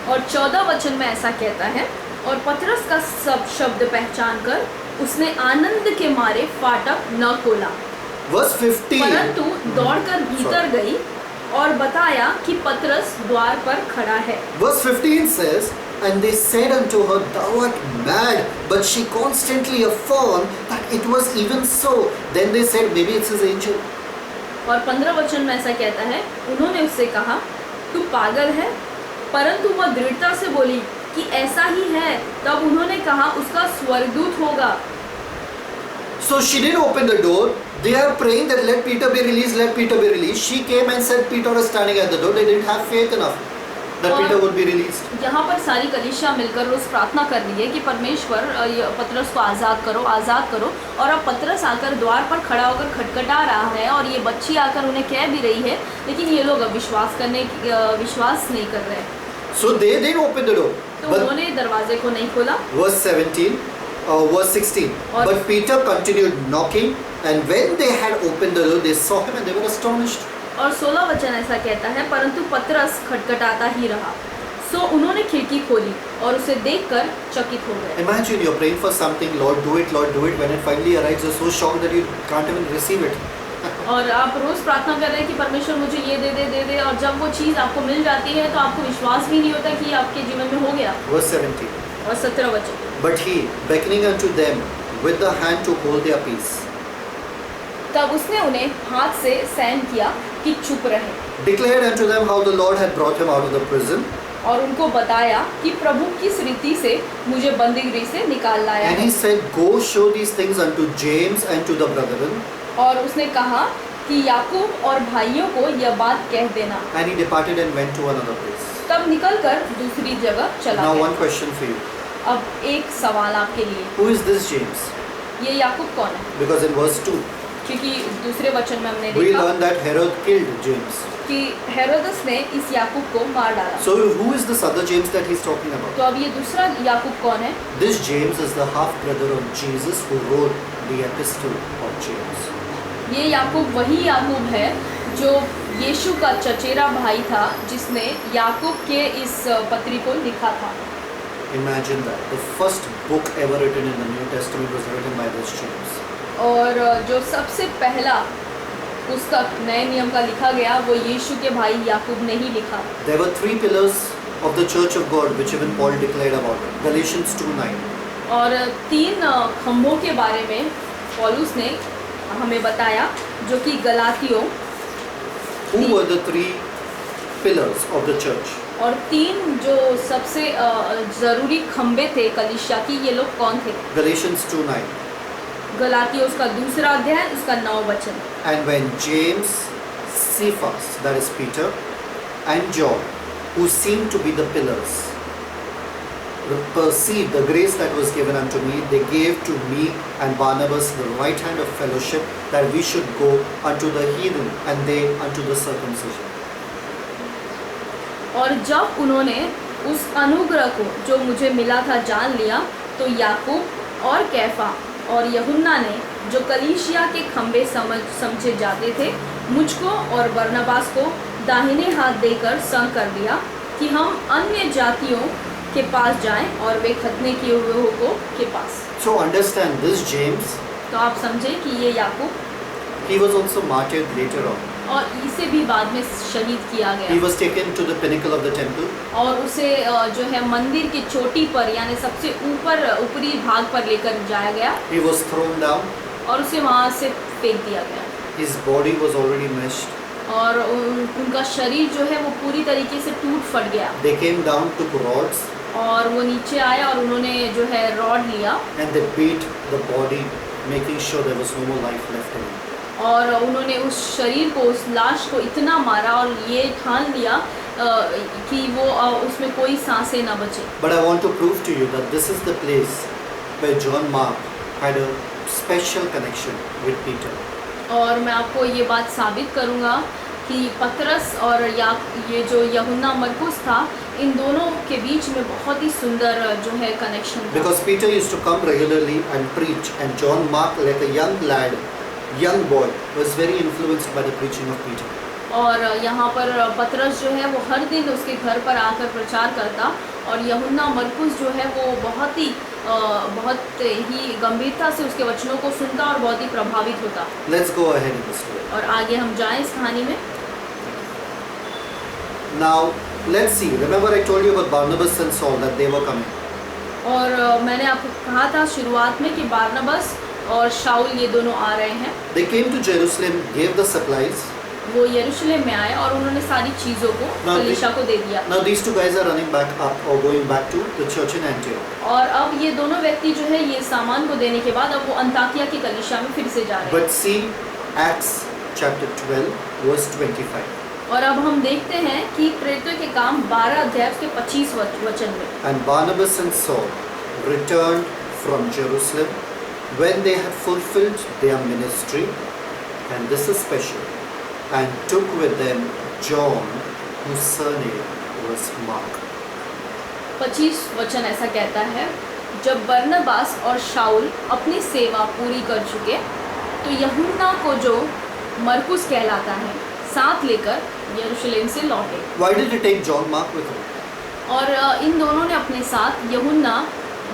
और 14 वचन में ऐसा कहता है, और पतरस का सब शब्द पहचान कर उसने आनंद के मारे फाटक न खोला, Verse 15. परंतु दौड़कर भीतर गई और बताया कि पतरस द्वार पर खड़ा है। Verse 15 says, and they said unto her, thou art mad. But she constantly affirmed that it was even so. Then they said, maybe it's his angel. और 15 वचन में ऐसा कहता है, उन्होंने उससे कहा तू पागल है, परंतु वह दृढ़ता से बोली कि ऐसा ही है। तब उन्होंने कहा उसका स्वर्गदूत होगा। So she didn't open the door. They are praying that let Peter be released, let Peter be released. She came and said Peter was standing at the door. They didn't have faith enough that Peter would be released. यहाँ पर सारी कलीसिया मिलकर रोज प्रार्थना कर रही है कि परमेश्वर पतरस को आज़ाद करो, आज़ाद करो। और अब पतरस आकर द्वार पर खड़ा होकर खटखटा रहा है और ये बच्ची आकर उन्हें कह भी रही है, लेकिन ये लोग अब विश्वास नहीं कर रहे। So they didn't open the door. तो उन्होंने दरवाजे को नहीं खोला। Verse 16. But Peter continued knocking, and when they had opened the door, they saw him and they were astonished. और 16 वचन ऐसा कहता है, परंतु पतरस खटखटाता ही रहा। सो उन्होंने खिड़की खोली और उसे देखकर चकित हो गए। Imagine you're praying for something, Lord, do it, Lord, do it. When it finally arrives, you're so shocked that you can't even receive it. और आप रोज प्रार्थना कर रहे हैं कि परमेश्वर मुझे ये दे दे, और जब वो चीज़ आपको मिल जाती है तो आपको विश्वास भी नहीं होता कि आपके जीवन में हो गया। Verse 17. और 17 वचन, But he, beckoning unto them with the hand to hold their peace, तब उसने उन्हें हाथ से सहन किया कि चुप रहे, declared unto them how the Lord had brought him out of the prison. और उनको बताया कि प्रभु किस रीति से मुझे बंदीगृह से निकाल लाया And है। he said, go show these things unto James and to the brethren. और उसने कहा कि याकूब और भाइयों को यह बात कह देना। And he departed and went to another place. तब निकलकर दूसरी जगह चला Now गया। one question for you. अब एक सवाल आपके लिए, Who is this James? ये याकूब कौन है? Because in verse 2, क्योंकि दूसरे वचन में हमने we देखा learn that Herod killed James. कि हेरोदस ने इस याकूब को मार डाला। So who is this other James that he's talking about? तो अब ये दूसरा याकूब कौन है? This James is the half brother of Jesus who wrote the epistle of James. ये याकूब वही याकूब है जो यीशु का चचेरा भाई था, जिसने याकूब के इस पत्री को लिखा था। Imagine that. The first book ever written in the New Testament was written by this James. और जो सबसे पहला पुस्तक नए नियम का लिखा गया वो यीशु के भाई याकूब ने ही लिखा। There were three pillars of the Church of God which even Paul declared about. Galatians 2:9. और 3 खंभों के बारे में पौलुस ने हमें बताया, जो कि गलातियों, Who were the three pillars of the church? और 3 जो सबसे ज़रूरी खंभे थे कलीसिया की, ये लोग कौन थे? Galatians 2:9. गलातियों उसका 2रा अध्याय उसका 9 वचन। And when James, Cephas, that is Peter, and John, who seemed to be the pillars, perceived the grace that was given unto me, they gave to me and Barnabas the right hand of fellowship, that we should go unto the heathen and they unto the circumcision. और जब उन्होंने उस अनुग्रह को जो मुझे मिला था जान लिया, तो याकूब और कैफा और यूहन्ना ने, जो कलीसिया के खंभे समझे जाते थे, मुझको और बरनबास को दाहिने हाथ देकर संग कर दिया कि हम अन्य जातियों के पास जाएं और वे खतने किए हुए को के पास। So understand this James, तो आप समझें कि ये याकूब, he was also martyred later on. और इसे भी बाद में शहीद किया He गया, was taken to the pinnacle of the temple. और उसे जो है मंदिर की चोटी पर, यानी सबसे ऊपरी भाग पर लेकर जाया गया, He was thrown down. और उसे वहाँ से फेंक दिया गया। His body was already meshed. और उनका शरीर जो है वो पूरी तरीके से टूट फट गया। They came down, took rods और वो नीचे आए और उन्होंने जो है रॉड लिया and they beat the body, making sure there was no more life left in him. और उन्होंने उस शरीर को, उस लाश को इतना मारा और ये ठान लिया कि वो उसमें कोई सांसें ना बचे। But I want to prove to you that this is the place where John Mark had a special connection with Peter. और मैं आपको ये बात साबित करूँगा कि पतरस और ये जो यूहन्ना मरकुस था, इन दोनों के बीच में बहुत ही सुंदर जो है कनेक्शन था। Because Peter used to come regularly and preach, and John Mark, like a young lad, young boy, was very influenced by the preaching of Peter. और यहाँ पर पतरस जो है वो हर दिन उसके घर पर आकर प्रचार करता, और यूहन्ना मरकुस जो है वो बहुत ही गंभीरता से उसके वचनों को सुनता और बहुत ही प्रभावित होता। Let's go ahead in the story. और आगे हम जाएं इस कहानी में। Now, let's see. Remember I told you about Barnabas and Saul, that they were coming. और मैंने आपको कहा था शुरुआत में कि बारनबास और शाऊल ये दोनों आ रहे हैं। They came to Jerusalem, gave the supplies. वो यरूशलेम में आए और उन्होंने सारी चीज़ों को कलीसिया को दे दिया। Now these two guys are running back up or going back to the church in Antioch. और अब ये दोनों व्यक्ति जो है ये सामान को देने के बाद अब वो अंताकिया की कलीसिया में फिर से जा रहे हैं। But see Acts chapter 12 verse 25. और अब हम देखते हैं कि प्रेरितों के काम 12 अध्याय के 25 वचन में। And Barnabas and Saul returned from Jerusalem when they had fulfilled their ministry, and this is special, and took with them John, whose surname was Mark. 25 वचन ऐसा कहता है, जब बरनबास और शाऊल अपनी सेवा पूरी कर चुके तो यूहन्ना को जो मरकुस कहलाता है साथ लेकर यरूशलेम से लौटे। Why did they take John Mark with them? और इन दोनों ने अपने साथ यूहन्ना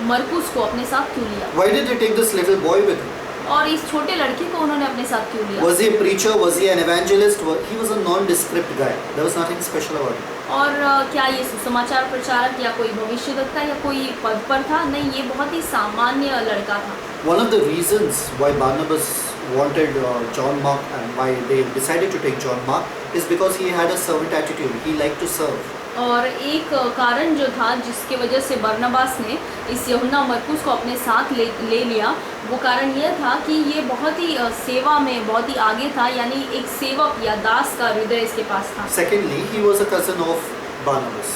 मरकुस को अपने साथ क्यों लिया? Why did they take this little boy with them? और इस छोटे लड़के को उन्होंने अपने साथ क्यों लिया? Was he a preacher? Was he an evangelist? He was a nondescript guy. There was nothing special about him. और क्या ये सुसमाचार प्रचारक या कोई भविष्यवक्ता या कोई पद पर था? नहीं, ये बहुत ही सामान्य लड़का था। One of the reasons why Barnabas wanted John Mark and why they decided to take John Mark is because he had a servant attitude. He liked to serve. और एक कारण जो था जिसके वजह से बरनबास ने इस यूहन्ना मरकुस को अपने साथ ले लिया, वो कारण यह था कि ये बहुत ही सेवा में बहुत ही आगे था, यानी एक सेवक या दास का हृदय इसके पास था। Secondly, he was a cousin of Barnabas.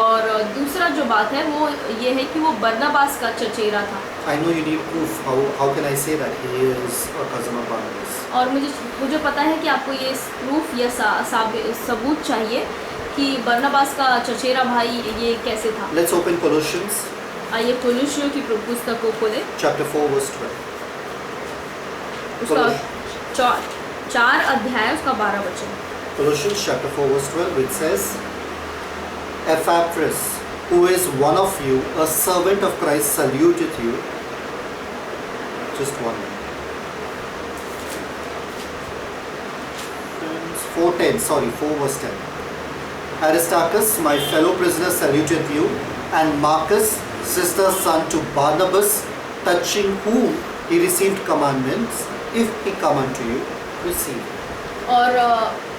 और दूसरा जो बात है वो ये है कि वो बरनबास का चचेरा था। I know you need proof. How can I say that he is a cousin of Barnabas? और मुझे पता है कि आपको ये प्रूफ या सबूत चाहिए कि बरनबास का चचेरा भाई ये कैसे था। Let's open Colossians. आइए कोलोसियों की पुस्तक को खोलें। Chapter 4 verse 12. उसका 4 अध्याय उसका 12 वचन। Colossians chapter 4 verse 12, which says, Epaphras, who is one of you, a servant of Christ, saluteth you. Just one minute. 4 verse 10. Aristarchus, my fellow prisoner, saluteth you, and Marcus, sister's son to Barnabas, touching whom he received commandments, if he come unto you, receive. और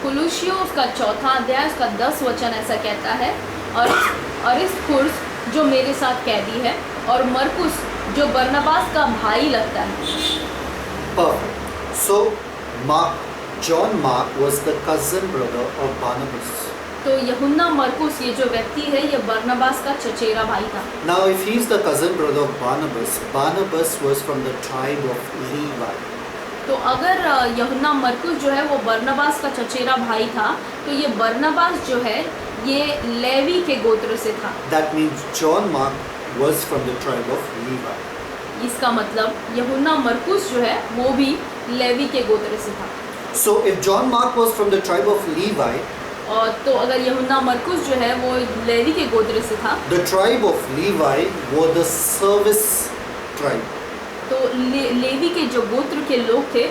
कुलुसियों उसका 4 अध्याय उसका 10 वचन ऐसा कहता है, और अरिस्तर्खुस जो मेरे साथ कैदी है, और मरकुस जो बरनबास का भाई लगता है। Perfect. So, John Mark was the cousin brother of Barnabas. तो यूहन्ना मरकुस ये जो व्यक्ति है ये बरनबास का चचेरा भाई था। Now, if he is the cousin brother of Barnabas, Barnabas was from the tribe of Levi. तो अगर यूहन्ना मरकुस जो है वो बरनबास का चचेरा भाई था, तो ये बरनबास जो है ये लेवी के गोत्र से था। That means John Mark was from the tribe of Levi. इसका मतलब यूहन्ना मरकुस जो है वो भी लेवी के गोत्र से था। So, if John Mark was from the tribe of Levi, और तो अगर यूहन्ना मरकुस जो है वो लेवी के गोत्र से था, the tribe of Levi were the service tribe. तो लेवी के जो गोत्र के लोग थे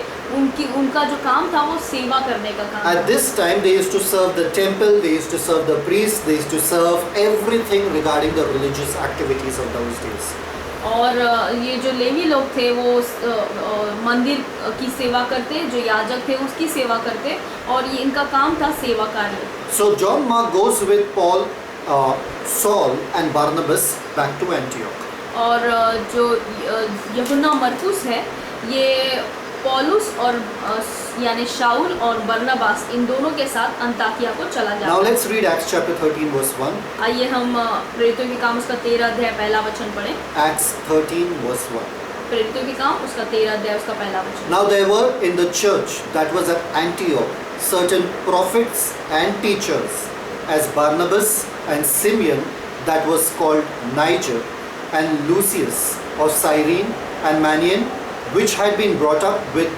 उनका जो काम था वो सेवा करने का काम। At this time, they used to serve the temple, they used to serve the priests, they used to serve everything regarding the religious activities of those days. और ये जो लेवी लोग थे वो मंदिर की सेवा करते, जो याजक थे उसकी सेवा करते, और ये इनका काम था सेवा कार्य। So John Mark goes with Paul Saul and Barnabas back to Antioch. और जो यूहन्ना मरकुस है ये पौलुस और यानी शाऊल और बरनबास इन दोनों के साथ अंताकिया को चला Now जाता है। let's read Acts chapter 13 verse 1. आइए हम प्रेरितों के काम उसका 13 अध्याय पहला वचन पढ़ें। Acts 13 verse 1. प्रेरितों के काम उसका 13 अध्याय उसका पहला वचन। Now there were in the church that was at Antioch certain prophets and teachers, as Barnabas and Simeon that was called Niger, and Lucius of Cyrene, and Manaen, which had been brought up with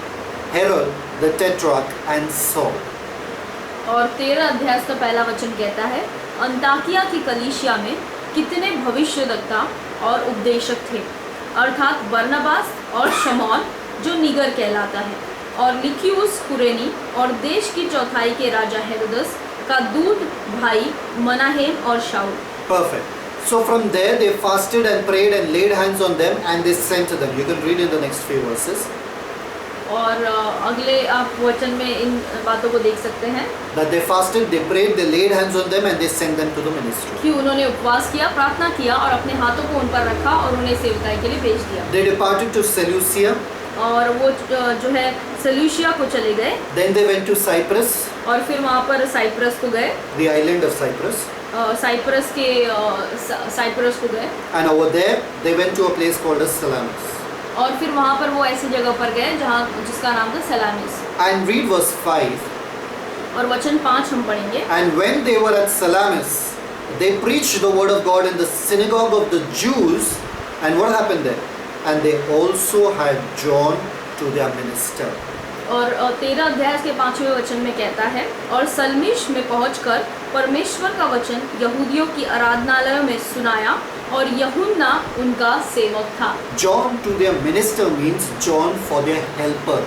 Herod the Tetrarch, and Saul. और 13 अध्याय का पहला वचन कहता है, अंताकिया की कलीसिया में कितने भविष्यद्वक्ता और उपदेशक थे, अर्थात बरनबास और शमौन जो निगर कहलाता है, और लिक्यूस कुरेनी, और देश की चौथाई के राजा हेरोदस का दूत भाई मनाहेम और शाऊल। Perfect. So from there they fasted and prayed and laid hands on them and they sent to them. You can read in the next few verses. और अगले आप वचन में इन बातों को देख सकते हैं That they fasted, they prayed, they laid hands on them and they sent them to the ministry. कि उन्होंने उपवास किया, प्रार्थना किया और अपने हाथों को उन पर रखा और उन्हें सेवकाई के लिए भेज दिया। They departed to Seleucia. और वो जो है सेल्यूशिया को चले गए Then they went to Cyprus, और फिर वहाँ पर साइप्रस को गए, the island of Cyprus. Cyprus के साइप्रस को गए, And over there they went to a place called as Salamis. और फिर वहाँ पर वो ऐसी जगह पर गए जहाँ जिसका नाम था सलामिस। And read verse 5. और वचन 5 हम पढ़ेंगे। And when they were at Salamis, they preached the word of God in the synagogue of the Jews. And what happened there? And they also had John to their minister. और 13 अध्याय के 5वें वचन में कहता है, और सलमीश में पहुंचकर परमेश्वर का वचन यहूदियों की आराधनालयों में सुनाया और यूहन्ना उनका सेवक था। John to their minister means John for their helper.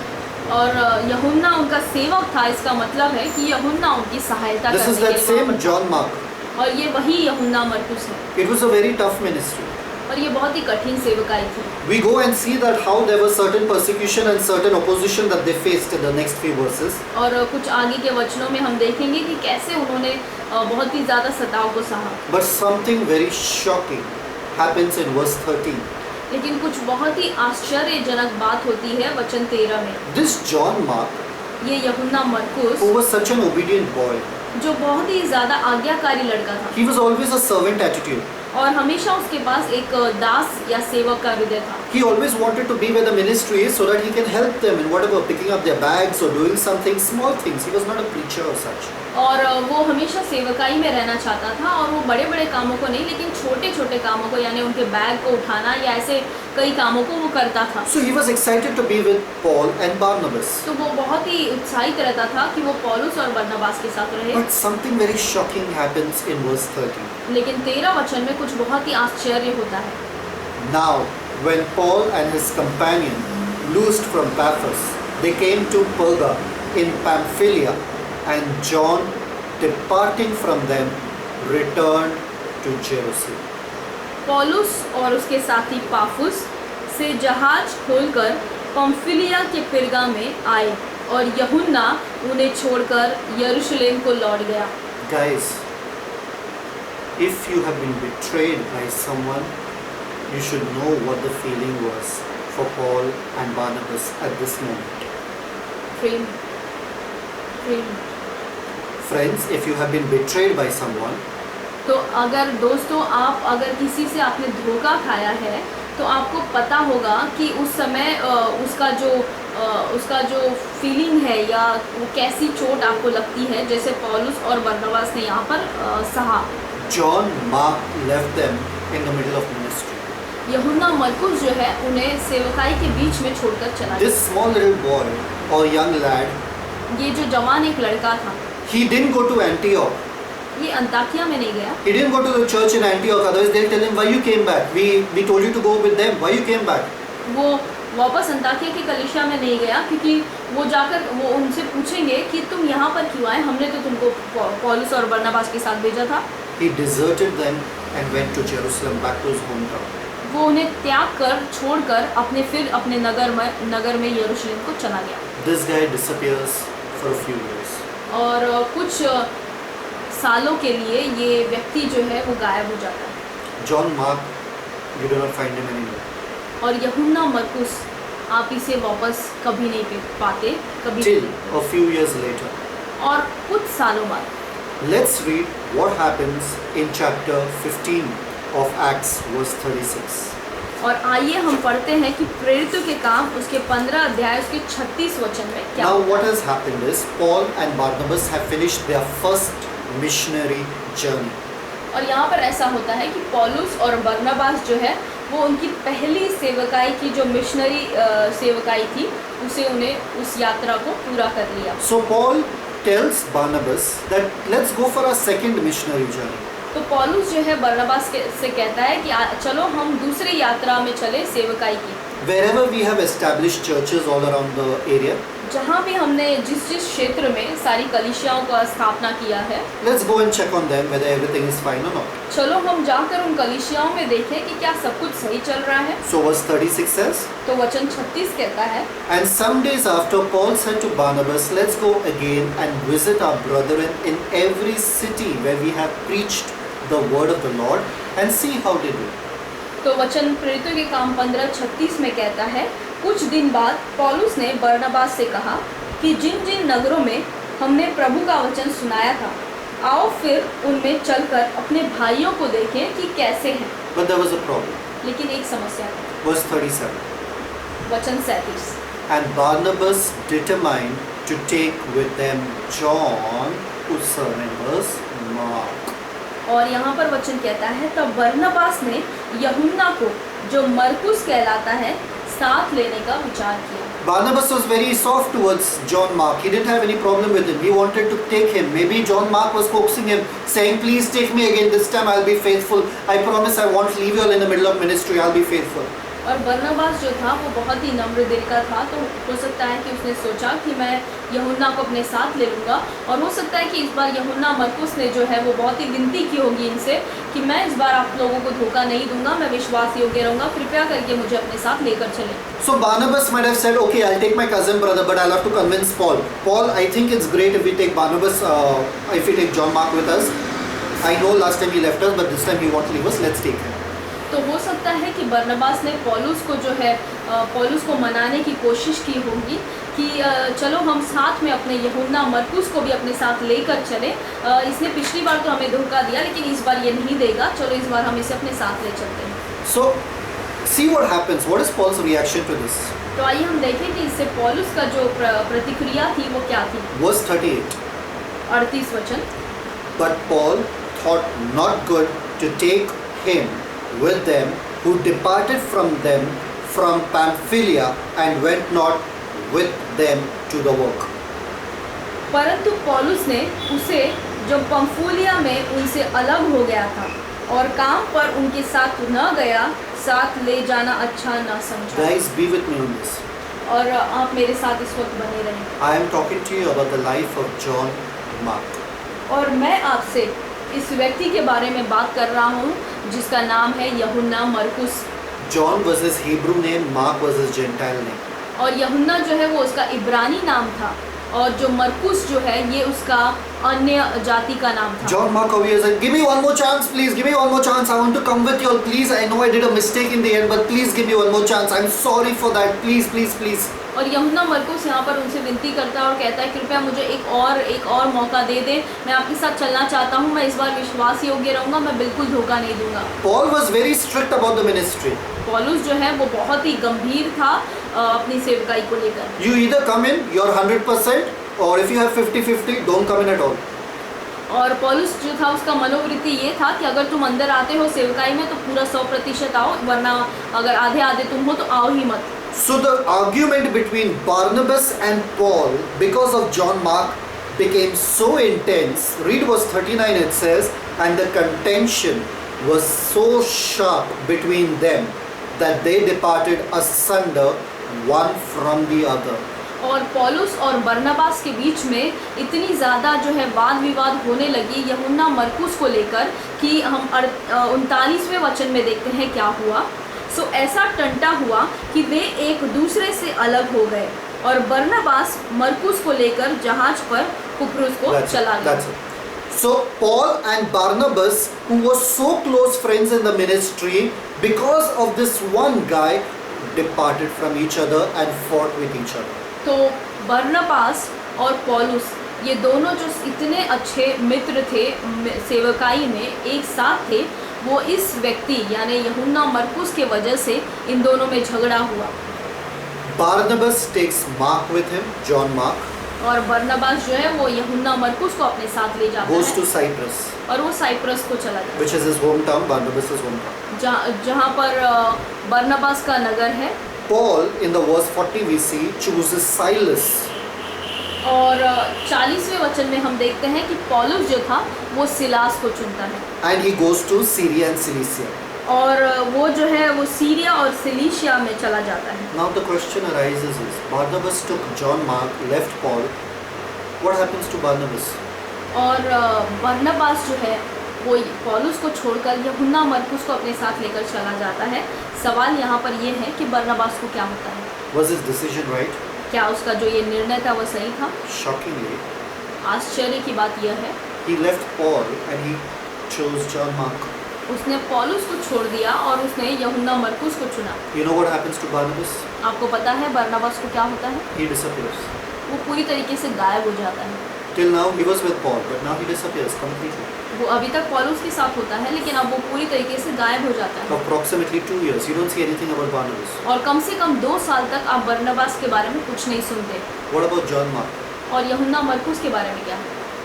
और यूहन्ना उनका सेवक था, इसका मतलब है कि यूहन्ना उनकी सहायता This is करने that के लिए same वहाँ John Mark. पर था। और ये वही यूहन्ना मरकुस है। It was a very tough ministry. और ये बहुत ही कठिन सेवकाई थी। We go and see that how there was certain persecution and certain opposition that they faced in the next few verses. और कुछ आगे के वचनों में हम देखेंगे कि कैसे उन्होंने बहुत ही ज़्यादा सताव को सहा। But something very shocking happens in verse 13. लेकिन कुछ बहुत ही आश्चर्यजनक बात होती है वचन 13 में। This John Mark, ये यूहन्ना मरकुस who was such an obedient boy, जो बहुत ही ज़्यादा आज्ञाकारी लड़का था he was always a servant attitude. और हमेशा उसके पास एक दास या सेवक का हृदय था। He always wanted to be where the ministry is so that he can help them in whatever, picking up their bags or doing something, small things. He was not a preacher or such. और वो हमेशा सेवकाई में रहना चाहता था और वो बड़े बड़े कामों को नहीं, लेकिन छोटे छोटे कामों को, यानी उनके बैग को उठाना या ऐसे कई कामों को वो करता था। So he was excited to be with Paul and Barnabas. तो वो बहुत ही उत्साहित रहता था कि वो पौलुस और बरनबास के साथ रहे। But something very shocking happens in verse 13. लेकिन 13 वचन में कुछ बहुत ही आश्चर्य होता है। Now, when Paul and his companion loosed from Paphos, they came to Perga in Pamphylia, and John, departing from them, returned to Jerusalem. पौलुस और उसके साथी पाफुस से जहाज खोलकर पंफिलिया के पिरगा में आए और यूहन्ना उन्हें छोड़कर यरूशलेम को लौट गया। Guys, if you have been betrayed by someone, you should know what the feeling was for Paul and Barnabas at this moment. Prem Friends, if you have been betrayed by someone, तो अगर दोस्तों आप अगर किसी से आपने धोखा खाया है तो आपको पता होगा कि उस समय उसका जो फीलिंग है या वो कैसी चोट आपको लगती है, जैसे पौलुस और बरनबास ने यहाँ पर सहा। John Mark left them in the middle of ministry. यूहन्ना मरकुस जो है उन्हें सेवकाई के बीच में छोड़कर चला गया। This small little boy or young lad, ये जो जवान एक लड़का था, he didn't go to Antioch. ये अंताकिया में नहीं गया। He didn't go to the church in Antioch, otherwise they'll tell him, why you came back? We told you to go with them. Why you came back? वो वापस अंताकिया की कलीसिया में नहीं गया क्योंकि वो जाकर वो उनसे पूछेंगे कि तुम यहाँ पर क्यों आए, हमने तो तुमको पौलुस और बरनबास के साथ भेजा था। He deserted them and went to Jerusalem, back to his hometown. वो उन्हें त्याग कर छोड़कर अपने नगर में यरूशलेम को चला गया। This guy disappears for a few years. और कुछ सालों के लिए ये व्यक्ति जो है वो गायब हो जाता है। John Mark, you do not find him anymore. और यूहन्ना मरकुस आप इसे वापस कभी नहीं पाते, कभी Till नहीं। a few years later. और कुछ सालों बाद Let's read what happens in chapter 15 of Acts, verse 36. और आइए हम पढ़ते हैं कि प्रेरितों के काम उसके 15 अध्याय उसके 36 वचन में क्या Now होता what है। has happened is Paul and Barnabas have finished their first missionary journey. और यहाँ पर ऐसा होता है कि पौलुस और बरनबास जो है वो उनकी पहली सेवकाई की जो मिशनरी सेवकाई थी उसे उन्हें उस यात्रा को पूरा कर लिया। So Paul tells Barnabas that let's go for a second missionary journey. तो पौलुस जो है बरनबास से कहता है कि चलो हम दूसरी यात्रा में चले सेवकाई की। Wherever we have established churches all around the area, जहाँ भी हमने जिस क्षेत्र में सारी कलीसियाओं का स्थापना किया है, let's go and check on them whether everything is fine or not. चलो हम जाकर उन कलीसियाओं में देखें कि क्या सब कुछ सही चल रहा है। So verse 36 says, तो वचन 36 कहता है, and some days after Paul said to Barnabas, let's go again and visit our brethren in every city where we have preached the word of the Lord and see how they do. तो वचन प्रेरितों के काम 15:36 में कहता है, कुछ दिन बाद पौलुस ने बरनबास से कहा कि जिन जिन नगरों में हमने प्रभु का वचन सुनाया था, आओ फिर उनमें चलकर अपने भाइयों को देखें कि कैसे हैं। But there was a problem. लेकिन एक समस्या थी। Verse 37. वचन 37। And Barnabas determined to take with them John, whose surname was Mark. और यहाँ पर वचन कहता है, तब बरनबास ने यूहन्ना को जो मरकुस कहलाता है साथ लेने का विचार किया। Barnabas was very soft towards John Mark. He didn't have any problem with him. He wanted to take him. Maybe John Mark was coaxing him, saying, please take me again. This time I'll be faithful. I promise I won't leave you all in the middle of ministry. I'll be faithful. और बरनबास जो था वो बहुत ही नम्र दिल का था, तो हो सकता है कि उसने सोचा कि मैं यूहन्ना को अपने साथ ले लूँगा। और हो सकता है कि इस बार यूहन्ना मरकुस ने जो है वो बहुत ही विनती की होगी इनसे कि मैं इस बार आप लोगों को धोखा नहीं दूंगा, मैं विश्वास योग्य रहूँगा, कृपया करके मुझे अपने साथ लेकर चलें। So Barnabas might have said, okay, I'll take my cousin brother, but I'll have to convince Paul. Paul, I think it's great if we take Barnabas, if we take John Mark with us. I know last time he left us, but this time he won't leave us. Let's take him. तो हो सकता है कि बरनबास ने पौलुस को जो है पौलुस को मनाने की कोशिश की होगी कि चलो हम साथ में अपने यूहन्ना मरकुस को भी अपने साथ लेकर चलें। इसने पिछली बार तो हमें धोखा दिया, लेकिन इस बार ये नहीं देगा, चलो इस बार हम इसे अपने साथ ले चलते हैं। So, see what happens. What is Paul's reaction to this? तो आइए हम देखें कि इससे पौलुस का जो प्रतिक्रिया थी वो क्या थी। Verse 38. 38 वचन। But Paul thought not good to take him with them, who departed from them from Pamphylia and went not with them to the work. परंतु पौलुस ने उसे जो पंफूलिया में उनसे अलग हो गया था और काम पर उनके साथ न गया, साथ ले जाना अच्छा न समझा। Guys, be with me on this. और आप मेरे साथ इस वक्त बने रहें। I am talking to you about the life of John Mark. और मैं आपसे इस व्यक्ति के बारे में बात कर रहा हूँ जिसका नाम है यूहन्ना मरकुस। John was his Hebrew name, Mark was his Gentile name. और यूहन्ना जो है वो उसका इब्रानी नाम था और जो मरकुस जो है ये उसका अन्य जाति का नाम था। John Mark over here said, give me one more chance, please. Give me one more chance. I want to come with you all. Please, I know I did a mistake in the end, but please give me one more chance. I'm sorry for that. Please, please, please. और यूहन्ना मरकुस यहाँ पर उनसे विनती करता है और कहता है कृपया मुझे एक और मौका दे दें, मैं आपके साथ चलना चाहता हूँ, मैं इस बार विश्वास योग्य रहूँगा, मैं बिल्कुल धोखा नहीं दूंगा। Paul was very strict about the ministry. पौलुस जो है वो बहुत ही गंभीर था अपनी सेवकाई को लेकर। You either come in, you're 100%, or if you have 50-50, don't come in at all. और पौलुस जो था उसका मनोवृत्ति ये था कि अगर तुम अंदर आते हो सेवकाई में तो पूरा 100% आओ, वरना अगर आधे आधे तुम हो तो आओ ही मत। So the argument between Barnabas and Paul because of John Mark became so intense. Read verse 39, it says, and the contention was so sharp between them that they departed asunder one from the other. और पौलुस और बरनबास के बीच में इतनी ज़्यादा जो है वाद विवाद होने लगी यूहन्ना मरकुस को लेकर कि हम 39वें वचन में देखते हैं क्या हुआ। सो ऐसा टंटा हुआ कि वे एक दूसरे से अलग हो गए और बरनबास मरकुस को लेकर जहाज पर कुप्रुस को चला गया। So Paul and Barnabas, who were so close friends in the ministry, because of this one guy, departed from each other and fought with each other. तो बरनबास और पौलुस ये दोनों जो इतने अच्छे मित्र थे सेवकाई में एक साथ थे, वो इस व्यक्ति यानी यूहन्ना मरकुस के वजह से इन दोनों में झगड़ा हुआ। Barnabas takes Mark with him, John Mark, और बरनबास जो है वो यूहन्ना मरकुस को अपने साथ ले जाता goes है to Cyprus, और वो साइप्रस को चला जाता which is his hometown, Barnabas' hometown. है जहाँ पर बरनबास का नगर है। Paul, in the verse 40 we see, chooses Silas. और 40वें वचन में हम देखते हैं कि पौलुस जो था वो सिलास को चुनता है And he goes to Syria and Cilicia. और वो जो है वो सीरिया और सिलीशिया में चला जाता है। Now the question arises is, Barnabas took John Mark, left Paul. What happens to Barnabas? और बरनबास जो है वो पौलुस को छोड़कर यूहन्ना मरकुस को अपने साथ लेकर चला जाता है। सवाल यहाँ पर ये है कि बरनबास को क्या होता है? Was his decision right? क्या उसका जो ये निर्णय था वो सही था? Shockingly, आश्चर्य की बात यह है he left Paul and he chose John Mark. उसने पौलुस को छोड़ दिया और उसने यूहन्ना मरकुस को चुना। You know what happens to Barnabas? आपको पता है बरनबास को क्या होता है? He disappears. वो पूरी तरीके से गायब हो जाता है। Till now he was with Paul, but now he disappears completely. वो अभी तक पौलुस के साथ होता है लेकिन अब वो पूरी तरीके से गायब हो जाता है। Approximately 2 years, you don't see anything about Barnabas. और कम से कम 2 साल तक आप बरनबास के बारे में कुछ नहीं सुनते। What about John Mark? और यूहन्ना मरकुस के बारे में क्या?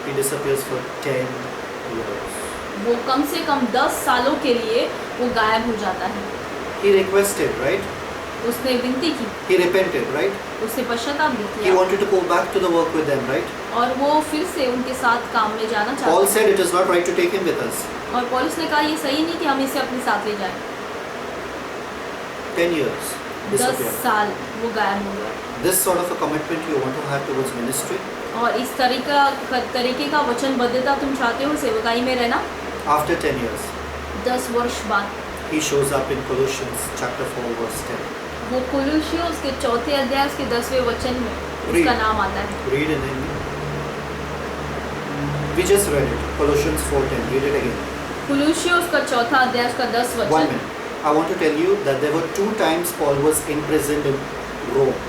He disappears for 10 years. वो कम से कम 10 सालों के लिए वो गायब हो जाता है। He requested, right? उसने विनती की, He repented, right? उसने पश्चाताप भी He किया wanted to go back to the work with them, right? और वो फिर से उनके साथ काम में जाना Paul चाहता said it is not right to take him with us. है। और पौलुस ने कहा ये सही नहीं कि हम इसे अपने साथ ले जाएं। 10 years 10 disappeared. साल वो गायब हो गया। This sort of a commitment you want to have towards ministry. और इस तरीके का वचनबद्धता तुम चाहते हो सेवकाई में रहना? After 10 years, 10 वर्ष बाद he shows up in Colossians chapter 4 verse 10. वो कुलुसियोस के 4थे अध्याय के 10वें वचन में उसका Read. नाम आता है। Read in Hindi. We just read it. Colossians 4:10. Read it again. कुलुसियोस का 4था अध्याय का 10 One वचन। minute. I want to tell you that there were 2 times Paul was imprisoned in Rome.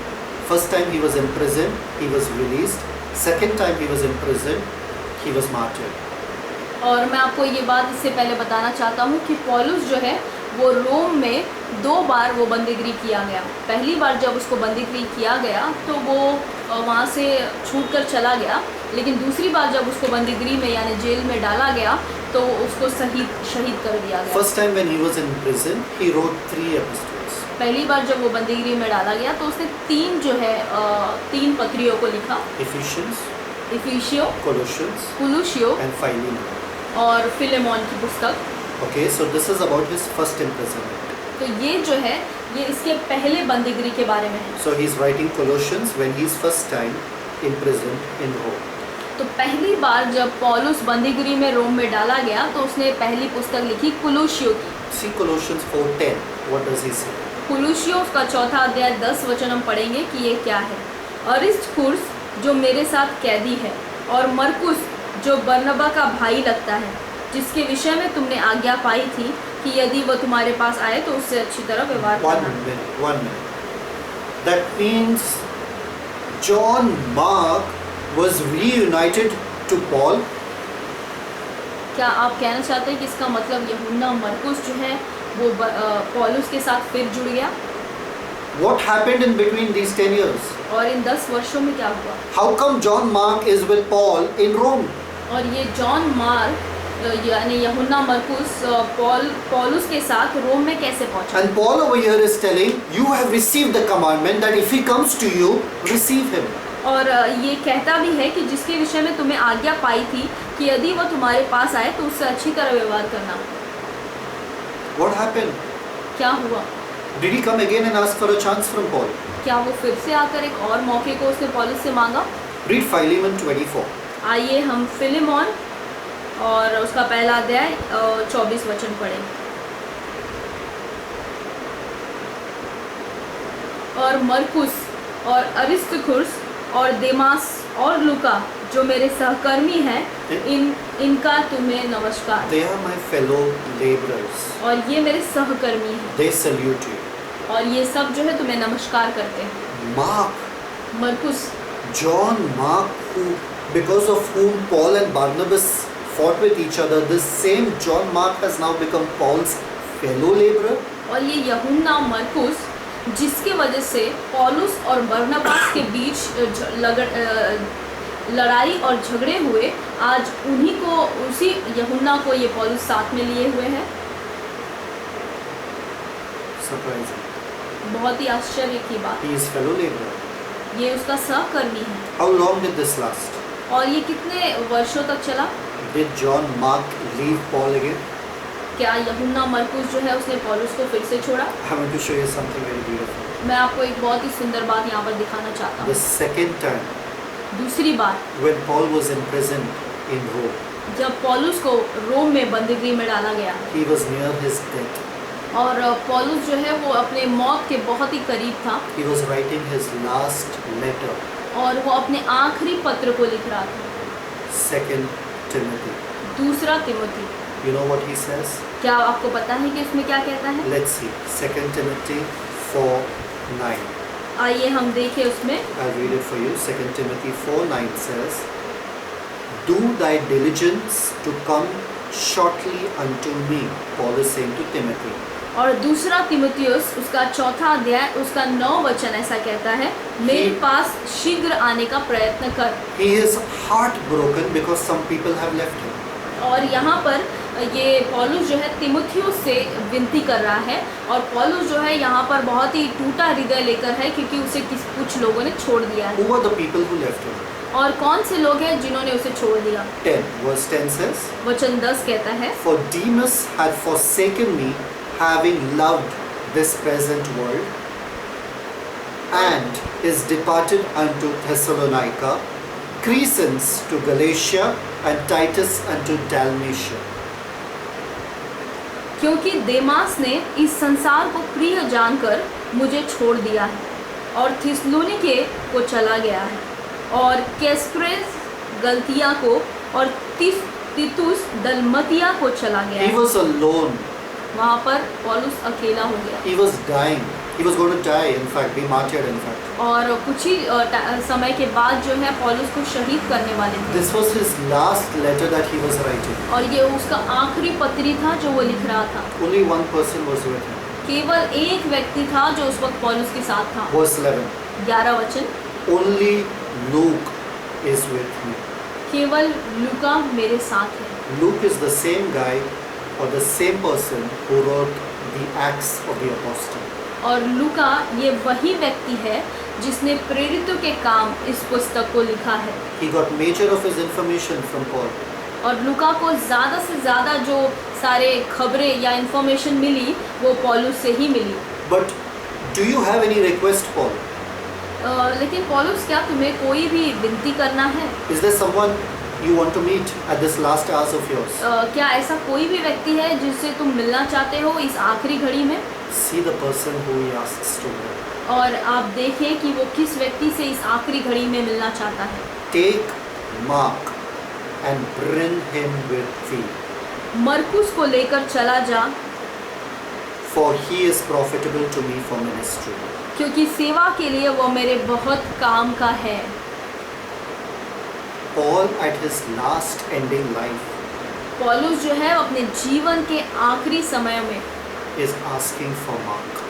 First time he was imprisoned, he was released. Second time he was imprisoned, he was martyred. और मैं आपको ये बात इससे पहले बताना चाहता हूँ कि पौलुस जो है वो रोम में 2 बार वो बंदीगिरी किया गया। पहली बार जब उसको बंदीगिरी किया गया तो वो वहाँ से छूट कर चला गया, लेकिन दूसरी बार जब उसको बंदीगिरी में यानी जेल में डाला गया तो उसको शहीद कर दिया गया। First time when he was in prison, he wrote 3 epistles. पहली बार जब वो बंदीगिरी में डाला गया तो उसने 3 पत्रियों को लिखा। Ephesians, इफिसियो, Colossians, कुलुसियो and Philemon. और फिलेमोन की पुस्तक। Okay, so this is about his first imprisonment. तो ये जो है ये इसके पहले बंदीगिरी के बारे में है। So he's writing Colossians when he's first time imprisoned in Rome. तो पहली बार जब पौलुस बंदीगिरी में रोम में डाला गया तो उसने पहली पुस्तक लिखी कुलुसियो की। See Colossians 4:10. What does he say? कुलुसियो का 4था अध्याय 10 वचन हम पढ़ेंगे कि ये क्या है। अरिस्तर्खुस जो मेरे साथ कैदी है और मरकुस जो बरनबा का भाई लगता है, जिसके विषय में तुमने आज्ञा पाई थी कि यदि वह तुम्हारे पास आए तो उससे अच्छी तरह व्यवहार करना। One minute. That means John Mark was reunited to Paul. क्या आप कहना चाहते हैं कि इसका मतलब यूहन्ना मरकुस जो है वो पौलुस के साथ फिर जुड़ गया? What happened in between these 10 years? और इन 10 वर्षों में क्या हुआ? How come John Mark is with Paul in Rome? और ये जॉन मार्क यानी यूहन्ना मरकुस पौलुस के साथ रोम में कैसे पहुंचा? And Paul over here is telling, you have received the commandment that if he comes to you, receive him. और ये कहता भी है कि जिसके विषय में तुम्हें आज्ञा पाई थी कि यदि वह तुम्हारे पास आए तो उससे अच्छी तरह व्यवहार करना। What happened? क्या हुआ? Did he come again and ask for a chance from Paul? क्या वो फिर से आकर एक और मौके को उसने पौलुस से मांगा? Read Philemon 24. आइए हम फिलेमोन और उसका पहला अध्याय 24 वचन पढ़ें। और मरकुस और अरिस्तर्खुस और देमास और लूका जो मेरे सहकर्मी हैं इन इनका तुम्हें नमस्कार। They are my fellow laborers. और ये मेरे सहकर्मी हैं They salute you. और ये सब जो है तुम्हें नमस्कार करते हैं। Mark, मरकुस, John Mark, who, because of whom Paul and Barnabas fought with each other, this same John Mark has now become Paul's fellow laborer. और ये यूहन्ना मरकुस जिसके वजह से पौलुस और बरनबास के बीच लड़ाई और झगड़े हुए, आज उन्हीं को, उसी यूहन्ना को ये पौलुस साथ में लिए हुए हैं। Surprising. बहुत ही आश्चर्य की बात। He is fellow laborer. ये उसका सहकर्मी है। How long did this last? और ये कितने वर्षों तक चला? Did John Mark leave Paul again? क्या यूहन्ना मरकुस जो है उसने पौलुस को फिर से छोड़ा? I want to show you something very beautiful. मैं आपको एक बहुत ही सुंदर बात यहाँ पर दिखाना चाहता The हूँ। second time, दूसरी बात, when Paul was imprisoned in Rome, जब पौलुस को रोम में बंदीगृह में डाला गया he was near his death. और पौलुस जो है वो अपने मौत के बहुत ही करीब था He was writing his last letter, और वो अपने आखिरी पत्र को लिख रहा था, 2 Timothy. दूसरा Timothy. You know what he says? क्या आपको पता है कि इसमें क्या कहता है? Let's see. 2 Timothy 4:9. आइए हम देखें उसमें। I'll read it for you. 2 Timothy 4:9 says, "Do thy diligence to come shortly unto me," Paul is saying to Timothy. और दूसरा तिमुथियुस उसका चौथा अध्याय उसका 9 वचन ऐसा कहता है, मेरे पास शीघ्र आने का प्रयत्न कर। He is heartbroken because some people have left him. और यहाँ पर ये पौलुस जो है तिमुथियुस से विनती कर रहा है और पौलुस जो है यहाँ पर बहुत ही टूटा हृदय लेकर है क्योंकि उसे कुछ लोगों ने छोड़ दिया है। Who are the people who left him? और कौन से लोग हैं जिन्होंने उसे छोड़ दिया? 10. Verse 10 says, वचन 10 कहता है, "For Demas had forsaken me, having loved this present world, and is departed unto Thessalonica, Crescens to Galatia, and Titus unto Dalmatia." क्योंकि देमास ने इस संसार को प्रिय जानकर मुझे छोड़ दिया है और थिस्सलुनीके को चला गया है और कैसप्रेस गलतिया को और तीतुस दलमतिया को चला गया He है। was alone. वहाँ पर पौलुस अकेला हो गया He was dying. He was going to die, in fact, be martyred, in fact. और कुछ ही समय के बाद जो है पौलुस को शहीद करने वाले थे This was his last letter that he was writing. और ये उसका आखिरी पत्री था जो वो लिख रहा था। Only one person was with him. केवल एक व्यक्ति था जो उस वक्त पौलुस के साथ था। Verse 11. 11 वचन, Only Luke is with me. केवल लूका मेरे साथ है। Luke is the same guy or the same person who wrote the Acts of the Apostle. और लूका ये वही व्यक्ति है जिसने प्रेरितों के काम इस पुस्तक को लिखा है। He got major of his information from Paul. और लूका को ज़्यादा से ज़्यादा जो सारे खबरें या इन्फॉर्मेशन मिली वो पौलुस से ही मिली। But do you have any request, Paul? लेकिन पौलुस क्या तुम्हें कोई भी विनती करना है? Is there someone you want to meet at this last hours of yours? क्या ऐसा कोई भी व्यक्ति है जिससे तुम मिलना चाहते हो इस आखिरी घड़ी में? See the person who he asks to meet. और आप देखें कि वो किस व्यक्ति से इस आखिरी घड़ी में मिलना चाहता है। Take Mark and bring him with thee, मरकुस को लेकर चला जा for he is profitable to me for ministry. क्योंकि सेवा के लिए वो मेरे बहुत काम का है। Paul at his last ending life पौलुस जो है अपने जीवन के आखिरी समय में is asking for Mark.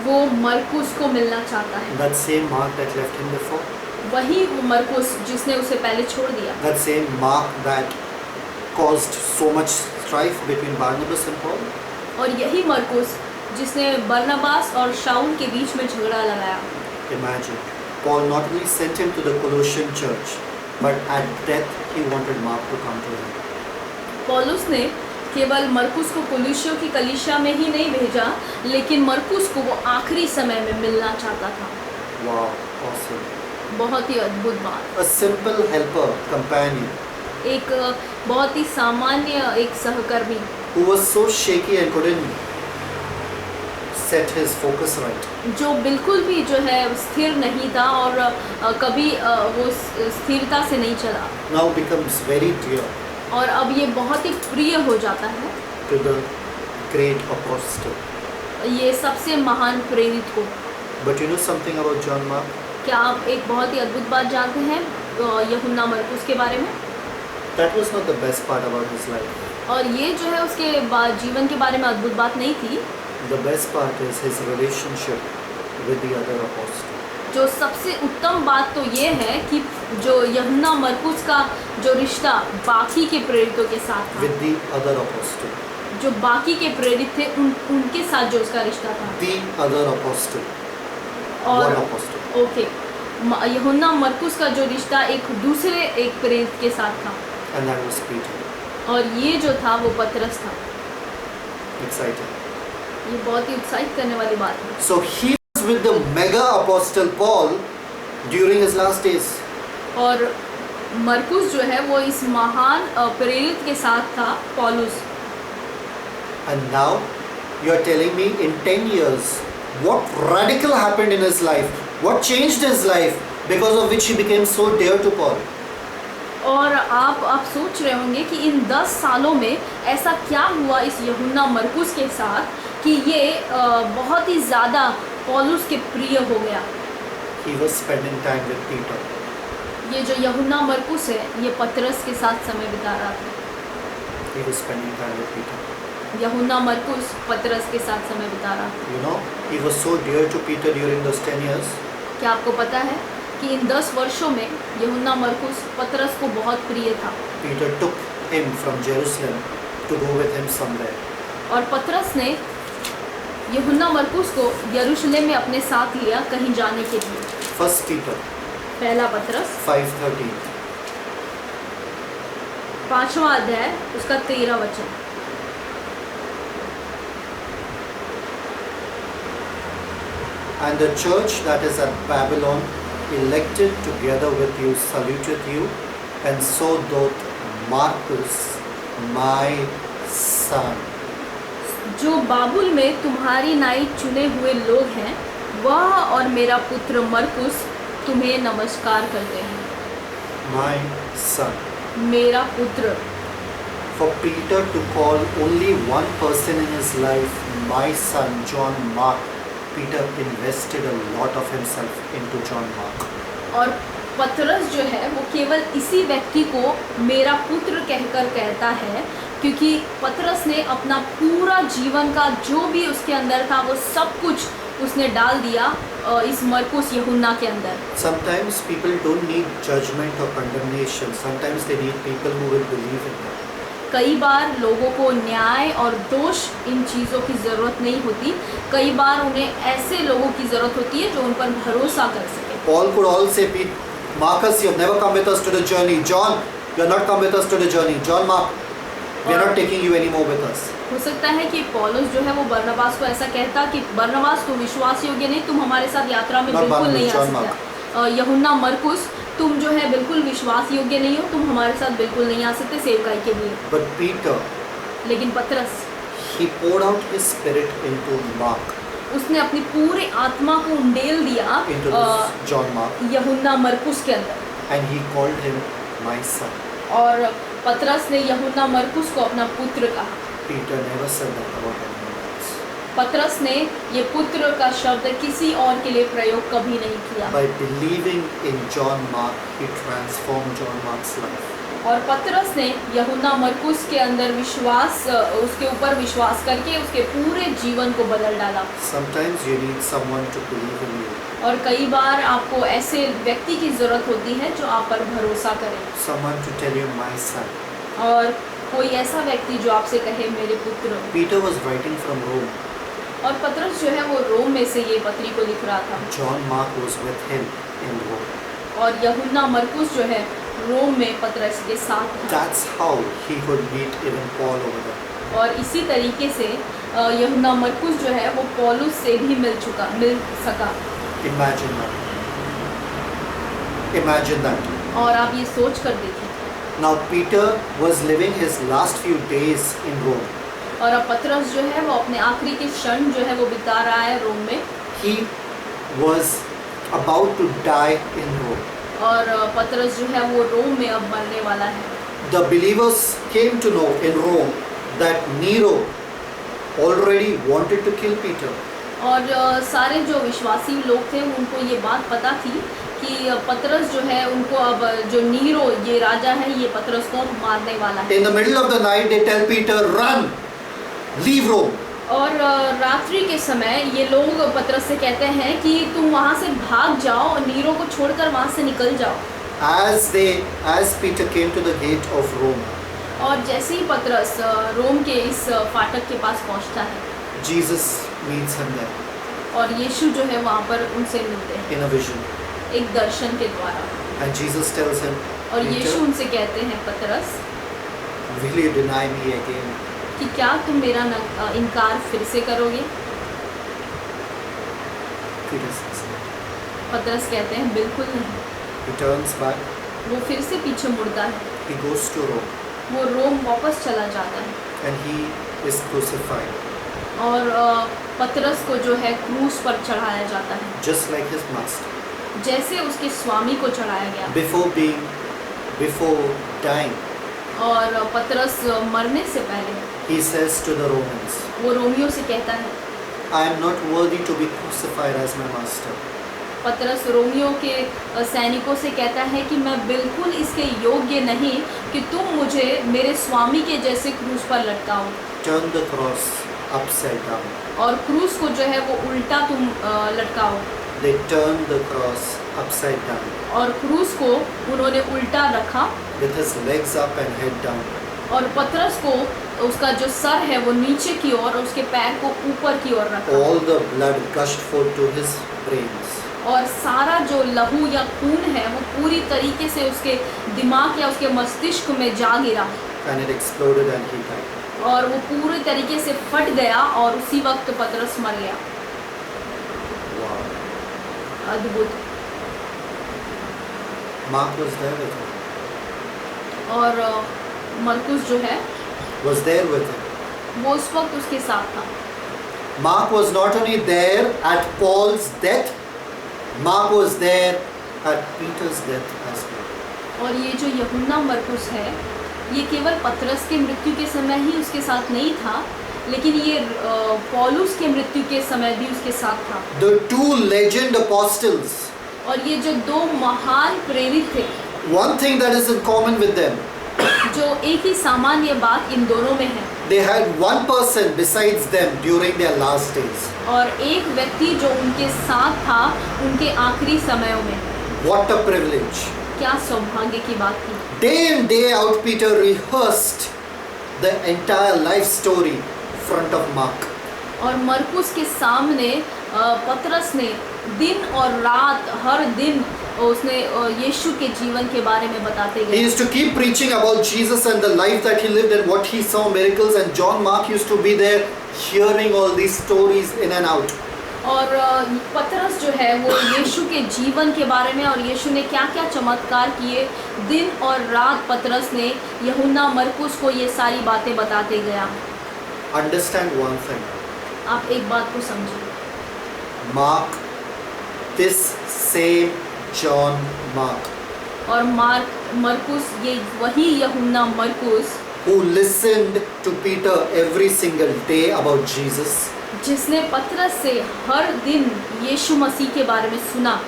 वो मरकुस को मिलना चाहता है। That same Mark that left him before. वही वो मरकुस जिसने उसे पहले छोड़ दिया। That same Mark that caused so much strife between Barnabas and Paul. और यही मरकुस जिसने बरनबास और शाऊल के बीच में झगड़ा लगाया। Imagine, Paul not only sent him to the Colossian church, but at death he wanted Mark to come to him. पौलुस ने केवल मरकुस को कुलुस्सियों की कलीसिया में ही नहीं भेजा, लेकिन मरकुस को वो आखिरी समय में मिलना चाहता था। Wow, awesome. बहुत ही अद्भुत बात। A simple helper, companion, एक बहुत ही सामान्य एक सहकर्मी who was so shaky and couldn't set his focus right. जो बिल्कुल भी जो है स्थिर नहीं था और कभी वो स्थिरता से नहीं चला, Now becomes very dear. और अब ये बहुत ही प्रिय हो जाता है to the great apostle. ये सबसे महान प्रेरित को। But you know something about John Mark? क्या आप एक बहुत ही अद्भुत बात जानते हैं यूहन्ना मरकुस के बारे में? That was not the best part about his life. और ये जो है उसके जीवन के बारे में अद्भुत बात नहीं थी। The best part is his relationship with the other apostle. जो सबसे उत्तम बात तो ये है कि जो यूहन्ना मरकुस का जो रिश्ता बाकी के प्रेरितों के साथ था, With the other apostle. जो बाकी के प्रेरित थे उनके साथ जो उसका रिश्ता था। The other apostle. और One apostle. ओके, यूहन्ना मरकुस का जो रिश्ता एक दूसरे एक प्रेरित के साथ था, And that was Peter. और ये जो था वो पतरस था। Exciting. ये बहुत ही उत्साहित करने वाली बात है। So he was with the mega apostle Paul during his last days. और मरकुस जो है वो इस महान प्रेरित के साथ था, पौलुस। And now you are telling me in 10 years what radical happened in his life, what changed his life because of which he became so dear to Paul. और आप सोच रहे होंगे कि इन 10 सालों में ऐसा क्या हुआ इस यूहन्ना मरकुस के साथ कि ये बहुत ही ज़्यादा पौलुस के प्रिय हो गया। He was spending time with Peter. ये जो यूहन्ना मरकुस है ये पतरस के साथ समय बिता रहा था। He was spending time with Peter. यूहन्ना मरकुस पतरस के साथ समय बिता रहा था। You know, he was so dear to Peter during those 10 years. क्या आपको पता है कि इन 10 वर्षों में यूहन्ना मरकुस पतरस को बहुत प्रिय था, Peter took him from Jerusalem to go with him somewhere. और पतरस ने यूहन्ना मरकुस को यरूशलेम में अपने साथ लिया कहीं जाने के लिए। 1 Peter पहला पतरस 5:13. 5वां अध्याय उसका 13 वचन। And the church that is at Babylon, elected together with you, saluteth you, and so doth Marcus, my son. जो बाबुल में तुम्हारी नाई चुने हुए लोग हैं, वह और मेरा पुत्र मरकुस तुम्हें नमस्कार करते हैं। My son. मेरा पुत्र। For Peter to call only one person in his life, my son, John Mark, Peter invested a lot of himself into John Mark. और पतरस जो है वो केवल इसी व्यक्ति को मेरा पुत्र कहकर कहता है क्योंकि पतरस ने अपना पूरा जीवन का जो भी उसके अंदर था वो सब कुछ उसने डाल दिया इस मरकुस यूहन्ना के अंदर। Sometimes people don't need judgment or condemnation. Sometimes they need people who will believe in them. कई बार लोगों को न्याय और दोष इन चीज़ों की ज़रूरत नहीं होती, कई बार उन्हें ऐसे लोगों की ज़रूरत होती है जो उन पर भरोसा कर सके। Paul could all say, Marcus, you have never come with us to the journey. John, you have not come with us to the journey. John Mark, we are not taking you anymore with us. हो सकता है कि पौलुस जो है वो बरनबास को ऐसा कहता कि बरनबास तुम विश्वास योग्य नहीं, तुम हमारे साथ यात्रा में बिल्कुल नहीं आ सकते। यूहन्ना मरकुस, तुम जो है बिल्कुल विश्वास योग्य नहीं हो, तुम हमारे साथ बिल्कुल नहीं आ सकते सेवकाई के लिए। But Peter, लेकिन पतरस, he poured out his spirit into Mark, उसने अपनी पूरी आत्मा को उंडेल दिया into this John Mark, यूहन्ना मरकुस के अंदर, and he called him my son. और पतरस ने यूहन्ना मरकुस को अपना पुत्र कहा। Peter never said that about anyone else. पतरस ने ये पुत्र का शब्द किसी और के लिए प्रयोग कभी नहीं किया। By believing in John Mark, he transformed John Mark's life. और पतरस ने यूहन्ना मरकुस के अंदर विश्वास, उसके ऊपर विश्वास करके उसके पूरे जीवन को बदल डाला। Sometimes you need someone to believe in you. और कई बार आपको ऐसे व्यक्ति की ज़रूरत होती है जो आप पर भरोसा करे, Someone to tell you, my son. और कोई ऐसा व्यक्ति जो आपसे कहे मेरे पुत्र। Peter was writing from Rome. और पतरस जो है वो रोम में से ये पत्री को लिख रहा था, John Mark was with him in Rome. और यूहन्ना मरकुस जो है रोम में पतरस के साथ था। That's how he could meet even Paul over there. और इसी तरीके से यूहन्ना मरकुस जो है वो पौलुस से भी मिल सका। Imagine that. Imagine that. और आप ये सोच कर देखिए। Now Peter was living his last few days in Rome. और अब पतरस जो है वो अपने आखिरी के क्षण जो है वो बिता रहा है रोम में। He was about to die in Rome. और पतरस जो है वो रोम में अब मरने वाला है। the believers came to know in Rome that Nero already wanted to kill Peter. और सारे जो विश्वासी लोग थे उनको ये बात पता थी कि पतरस जो है उनको अब जो नीरो ये राजा है ये पतरस को मारने वाला है। In the middle of the night, they tell Peter, "Run, leave Rome." और रात्रि के समय ये लोग पतरस से कहते हैं कि तुम वहाँ से भाग जाओ और नीरो को छोड़कर वहाँ से निकल जाओ। As Peter came to the gate of Rome, और जैसे ही पतरस रोम के इस फाटक के पास पहुँचता है, Jesus meets him there और यीशु जो है वहाँ पर उनसे मिलते हैं in a vision, एक दर्शन के द्वारा। and Jesus tells him, और यीशु "Peter, उनसे कहते हैं, पतरस will you deny me again?" कि क्या तुम मेरा इनकार फिर से करोगे? Peter says, पतरस कहते हैं, बिल्कुल नहीं। he turns back, वो फिर से पीछे मुड़ता है, he goes to Rome, वो रोम वापस चला जाता है and he is crucified, और पतरस को जो है क्रूस पर चढ़ाया जाता है, just like his master. जैसे उसके स्वामी को चढ़ाया गया। Before dying, और पतरस मरने से पहले he says to the Romans, वो रोमियो से कहता है, "I am not worthy to be crucified as my master." पतरस रोमियो के सैनिकों से कहता है कि मैं बिल्कुल इसके योग्य नहीं कि तुम मुझे मेरे स्वामी के जैसे क्रूस पर लटकाओ। Turn the cross upside down. और क्रूस को जो है वो उल्टा तुम लटकाओ। They turned the cross upside down, और क्रूस को उन्होंने उल्टा रखा with his legs up and head down. और पतरस को उसका जो सर है वो नीचे की ओर और उसके पैर को ऊपर की ओर रखा। All the blood gushed forth to his brains. और सारा जो लहू या खून है वो पूरी तरीके से उसके दिमाग या उसके मस्तिष्क में जा गिरा And it exploded and he died. और वो पूरी तरीके से फट गया और उसी वक्त पतरस मर गया। Wow. अद्भुत। Mark was there with him. और मरकुस जो है Was there with him. वो उस वक्त उसके साथ था। Mark was not only there at Paul's death, Mark was there at Peter's death as well. और ये जो यूहन्ना मरकुस है ये केवल पतरस के मृत्यु के समय ही उसके साथ नहीं था, लेकिन ये पौलुस के मृत्यु के समय भी उसके साथ था। The two legend apostles, और ये जो दो महान प्रेरित थे, one thing that is in common with them, जो एक ही सामान्य बात इन दोनों में है, they had one person besides them during their last days. और एक व्यक्ति जो उनके साथ था उनके आखिरी समयों में। What a privilege. क्या सौभाग्य की बात थी। Day in, day out, Peter rehearsed the entire life story front of Mark. और मरकुस के सामने पतरस ने दिन और रात हर दिन उसने यीशु के जीवन के बारे में बताते He गए। used to keep preaching about Jesus and the life that he lived and what he saw miracles, and John Mark used to be there hearing all these stories in and out. और पतरस जो है वो यीशु के जीवन के बारे में और यीशु ने क्या क्या चमत्कार किए दिन और रात पतरस ने यूहन्ना मरकुस को ये सारी बातें बताते गया। Understand one thing. आप एक बात को समझिए, Mark, this same John Mark, और मरकुस ये वही यूहन्ना मरकुस who listened to Peter every single day about Jesus, जिसने पतरस से हर दिन यीशु मसीह के बारे में सुना,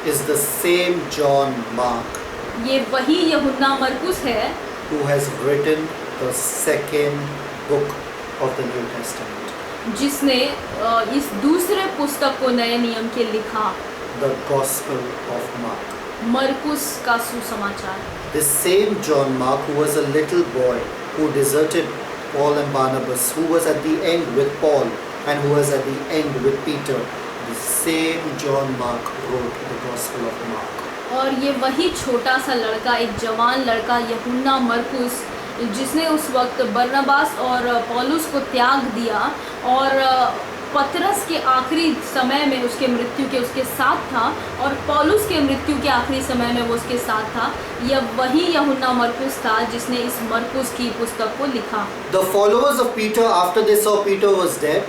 is the same John Mark ये वही यूहन्ना मरकुस है who has written the second book of the New Testament. जिसने इस दूसरे पुस्तक को नए नियम के लिखा, The Gospel of Mark. मरकुस का सुसमाचार। The same John Mark who was a little boy who deserted Paul and Barnabas, who was at the end with Paul and who was at the end with Peter, the same John Mark wrote the Gospel of Mark. और ये वही छोटा सा लड़का, एक जवान लड़का यूहन्ना मरकुस, जिसने उस वक्त बरनबास और पौलुस को त्याग दिया और पतरस के आखिरी समय में उसके मृत्यु के उसके साथ था और पौलुस के मृत्यु के आखिरी समय में वो उसके साथ था, यह वही यूहन्ना मरकुस था जिसने इस मरकुस की पुस्तक को लिखा। The followers of Peter, after they saw Peter was dead,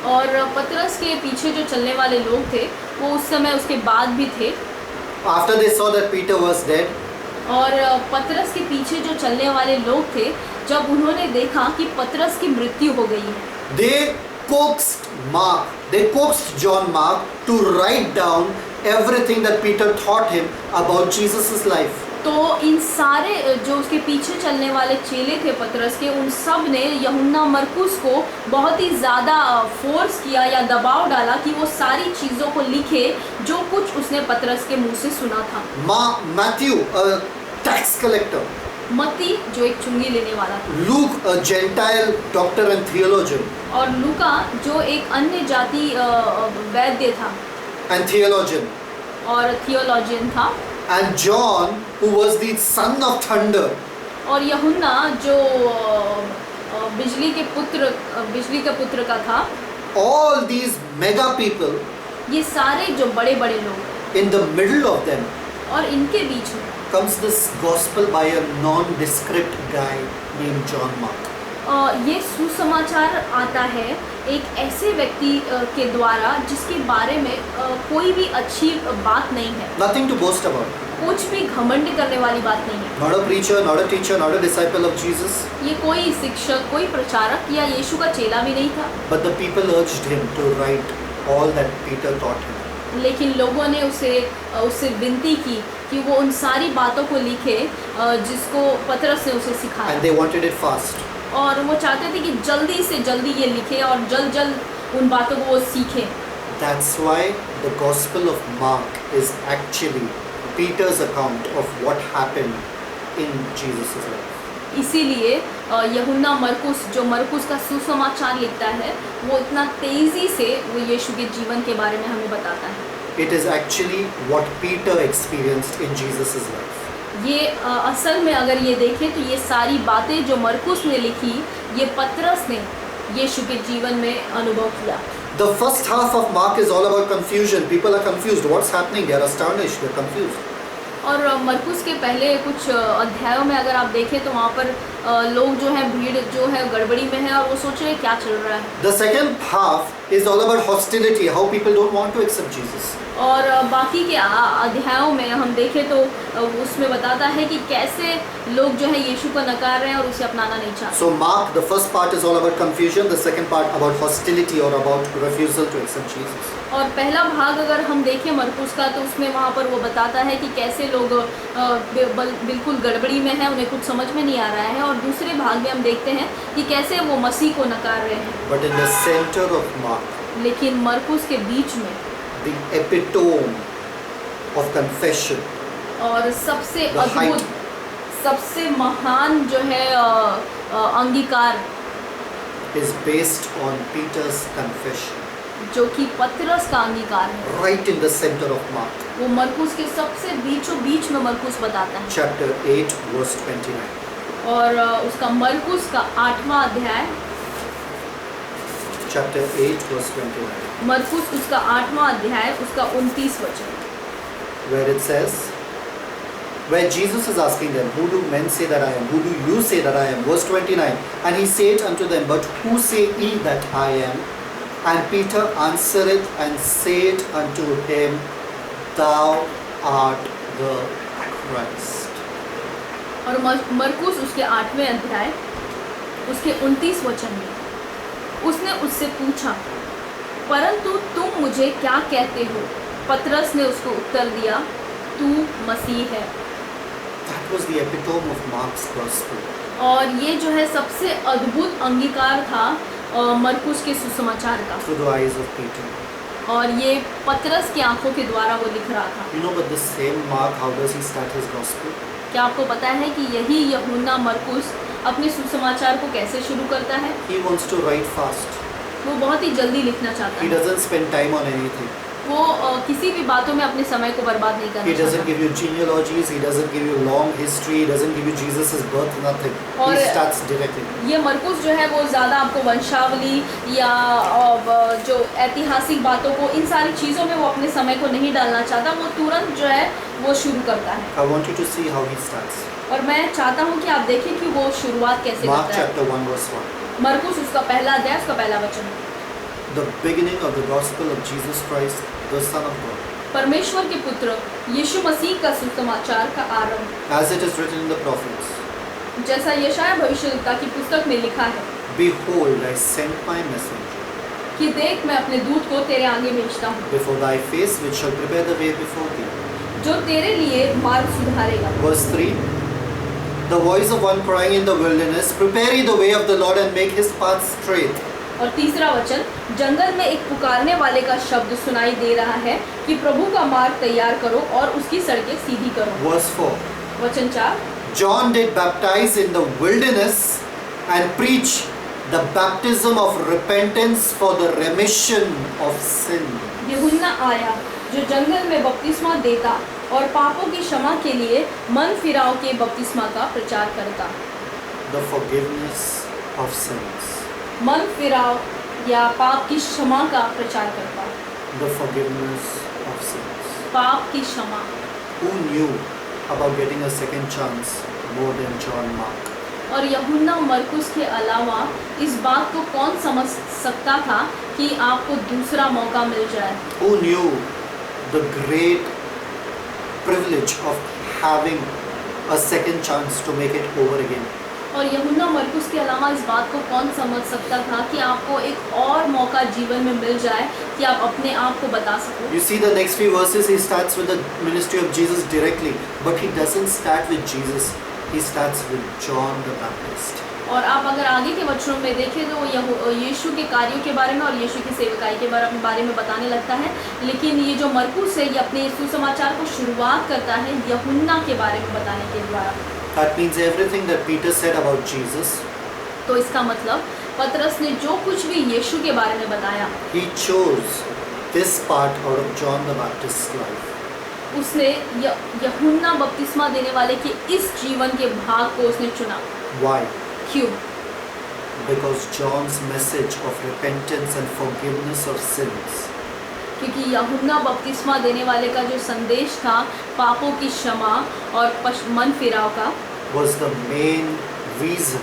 और पतरस के पीछे जो चलने वाले लोग थे वो उस समय उसके बाद भी थे। after they saw that Peter was dead, और पतरस के पीछे जो चलने वाले लोग थे, जब उन्होंने देखा कि पतरस की मृत्यु हो गई है, They coaxed Mark, they coaxed John Mark to write down everything that Peter taught him about Jesus' life. तो इन सारे जो उसके पीछे चलने वाले चेले थे पतरस के, उन सब ने यूहन्ना मरकुस को बहुत ही ज़्यादा फोर्स किया या दबाव डाला कि वो सारी चीज़ों को लिखे जो कुछ उसने पतरस के मुंह से सुना था। Matthew, a tax collector. मत्ती जो एक चुंगी लेने वाला था, Luke, a Gentile doctor and theologian. और लूका जो एक अन्य जाति वैद्य था And theologian. और थियोलॉजियन था, And John, who was the son of thunder. और यूहन्ना जो बिजली के पुत्र का था। All these mega people, ये सारे जो बड़े बड़े लोग, in the middle of them और इनके बीच में comes this gospel by a nondescript guy named John Mark. ये सुसमाचार आता है एक ऐसे व्यक्ति के द्वारा जिसके बारे में कोई भी अच्छी बात नहीं है, Nothing to boast about. कुछ भी घमंड करने वाली बात नहीं है। Not a preacher, not a teacher, not a disciple of Jesus. ये कोई शिक्षक, कोई प्रचारक या यीशु का चेला भी नहीं था, But the people urged him to write all that Peter taught him. लेकिन लोगों ने उससे विनती की कि वो उन सारी बातों को लिखे जिसको पतरस ने उसे सिखाया, And they wanted it fast. और वो चाहते थे कि जल्दी से जल्दी ये लिखे और जल्द उन बातों को वो सीखे। That's why the Gospel of Mark is actually Peter's account of what happened in Jesus' life. इसीलिए यूहन्ना मरकुस जो मरकुस का सुसमाचार लिखता है, वो इतना तेज़ी से वो यीशु के जीवन के बारे में हमें बताता है। It is actually what Peter experienced in Jesus' life. ये असल में अगर ये देखें तो ये सारी बातें जो मरकुस ने लिखी, ये पतरस ने यीशु के जीवन में अनुभव किया। The first half of Mark is all about confusion. People are confused. What's happening? They are astonished. They're confused. और मरकुस के पहले कुछ अध्यायों में अगर आप देखें तो वहाँ पर लोग जो है, भीड़ जो है गड़बड़ी में है और वो सोच रहे हैं क्या चल रहा है। The second half is all about hostility, how people don't want to accept Jesus. और बाकी के अध्यायों में हम देखें तो उसमें बताता है कि कैसे लोग जो है यीशु को नकार रहे हैं और उसे अपनाना नहीं चाहते। So Mark, the first part is all about confusion, the second part about hostility or about refusal to accept Jesus. और पहला भाग अगर हम देखें मरकुस का तो उसमें वहाँ पर वो बताता है कि कैसे लोग बिल्कुल गड़बड़ी में हैं, उन्हें कुछ समझ में नहीं आ रहा है, और दूसरे भाग में हम देखते हैं कि कैसे वो मसीह को नकार रहे हैं। But in the center of Mark, लेकिन मरकुस के बीच में the epitome of confession, और सबसे The अद्भुत, height. सबसे महान जो है अंगीकार, is based on Peter's confession. जो कि पतरस का अंगीकार है, Right in the center of Mark, वो मरकुस के सबसे बीचों बीच में मरकुस बताता है। chapter 8, verse 29. और उसका मरकुस का 8वां अध्याय, Chapter 8, verse 29. मरकुस उसका 8वां अध्याय, उसका 29 वचन, Where it says, where Jesus is asking them, who do men say that I am? Who do you say that I am? Verse 29. And he said unto them, but who say ye that I am? And Peter answered and said unto him, thou art the Christ. और मरकुस उसके 8वें अध्याय उसके 29 वचन में उसने उससे पूछा, परंतु तुम मुझे क्या कहते हो? पतरस ने उसको उत्तर दिया, तू मसीह है। That was the epitome of Mark's gospel. और ये जो है सबसे अद्भुत अंगीकार था मरकुस के सुसमाचार का, Through the eyes of Peter. और ये पतरस की आंखों के द्वारा वो लिख रहा था। You know, but the same Mark, how does he start his gospel? क्या आपको पता है कि यही यूहन्ना मरकुस अपने सुसमाचार को कैसे शुरू करता है? He wants to write fast. वो बहुत ही जल्दी लिखना चाहता He है। doesn't spend time on anything. वो किसी भी बातों में अपने समय को बर्बाद नहीं He करना doesn't चाहता। give you genealogies, he doesn't give you long history, he doesn't give you Jesus' birth, nothing. He और starts directly. ये मरकुस जो है वो ज़्यादा आपको वंशावली या जो ऐतिहासिक बातों को, इन सारी चीज़ों में वो अपने समय को नहीं डालना चाहता, वो तुरंत जो है वो शुरू करता है। I want you to see how he starts. और मैं चाहता हूँ कि आप देखें कि वो शुरुआत कैसे Mark करता है। chapter 1 verse 1. मरकुस उसका पहला अध्याय, उसका पहला वचन। The beginning of the gospel of Jesus Christ, the Son of God. परमेश्वर के पुत्र यीशु मसीह का सुसमाचार का आरंभ, as it is written in the prophets. जैसा यशाया भविष्यद्वक्ता की पुस्तक में लिखा है Behold, I send my messenger कि देख मैं अपने दूत को तेरे आगे भेजता हूँ, before thy face, which shall prepare the way before thee. जो तेरे लिए मार्ग सुधारेगा। Verse 3. The voice of one crying in the wilderness, prepare ye the way of the Lord and make his path straight. और तीसरा वचन, जंगल में एक पुकारने वाले का शब्द सुनाई दे रहा है कि प्रभु का मार्ग तैयार करो और उसकी सड़कें सीधी करो। Verse 4. वचन 4, John did baptize in the wilderness and preach the baptism of repentance for the remission of sin. यूहन्ना आया जो जंगल में बपतिस्मा देता और पापों की क्षमा के लिए मन फिराव के बपतिस्मा का प्रचार करता। The forgiveness of sins. मन फिराव या पाप की क्षमा का प्रचार करता। The forgiveness of sins. पाप की क्षमा। Who knew about getting a second chance more than John Mark? और यूहन्ना मरकुस के अलावा इस बात को कौन समझ सकता था कि आपको दूसरा मौका मिल जाए? Who knew the great privilege of having a second chance to make it over again? और यूहन्ना मरकुस के अलावा इस बात को कौन समझ सकता था कि आपको एक और मौका जीवन में मिल जाए कि आप अपने आप को बता सको? You see the next few verses, he starts with the ministry of Jesus directly, but he doesn't start with Jesus. He starts with John the Baptist. और आप अगर आगे के वचनों में देखें तो यीशु के कार्यों के बारे में और यीशु की सेवकाई के बारे में बताने लगता है, लेकिन ये जो मरकुस है ये अपने सुसमाचार को शुरुआत करता है यूहन्ना के बारे में बताने के द्वारा। That means everything that Peter said about Jesus, तो इसका मतलब पतरस ने जो कुछ भी यीशु के बारे में बताया, he chose this part out of John the Baptist's life. उसने यूहन्ना बपतिस्मा देने वाले के इस जीवन के भाग को उसने चुना। Why? क्यों? Because John's message of repentance and forgiveness of sins क्योंकि यूहन्ना बपतिस्मा देने वाले का जो संदेश था पापों की क्षमा और मन फिराव का, was the main reason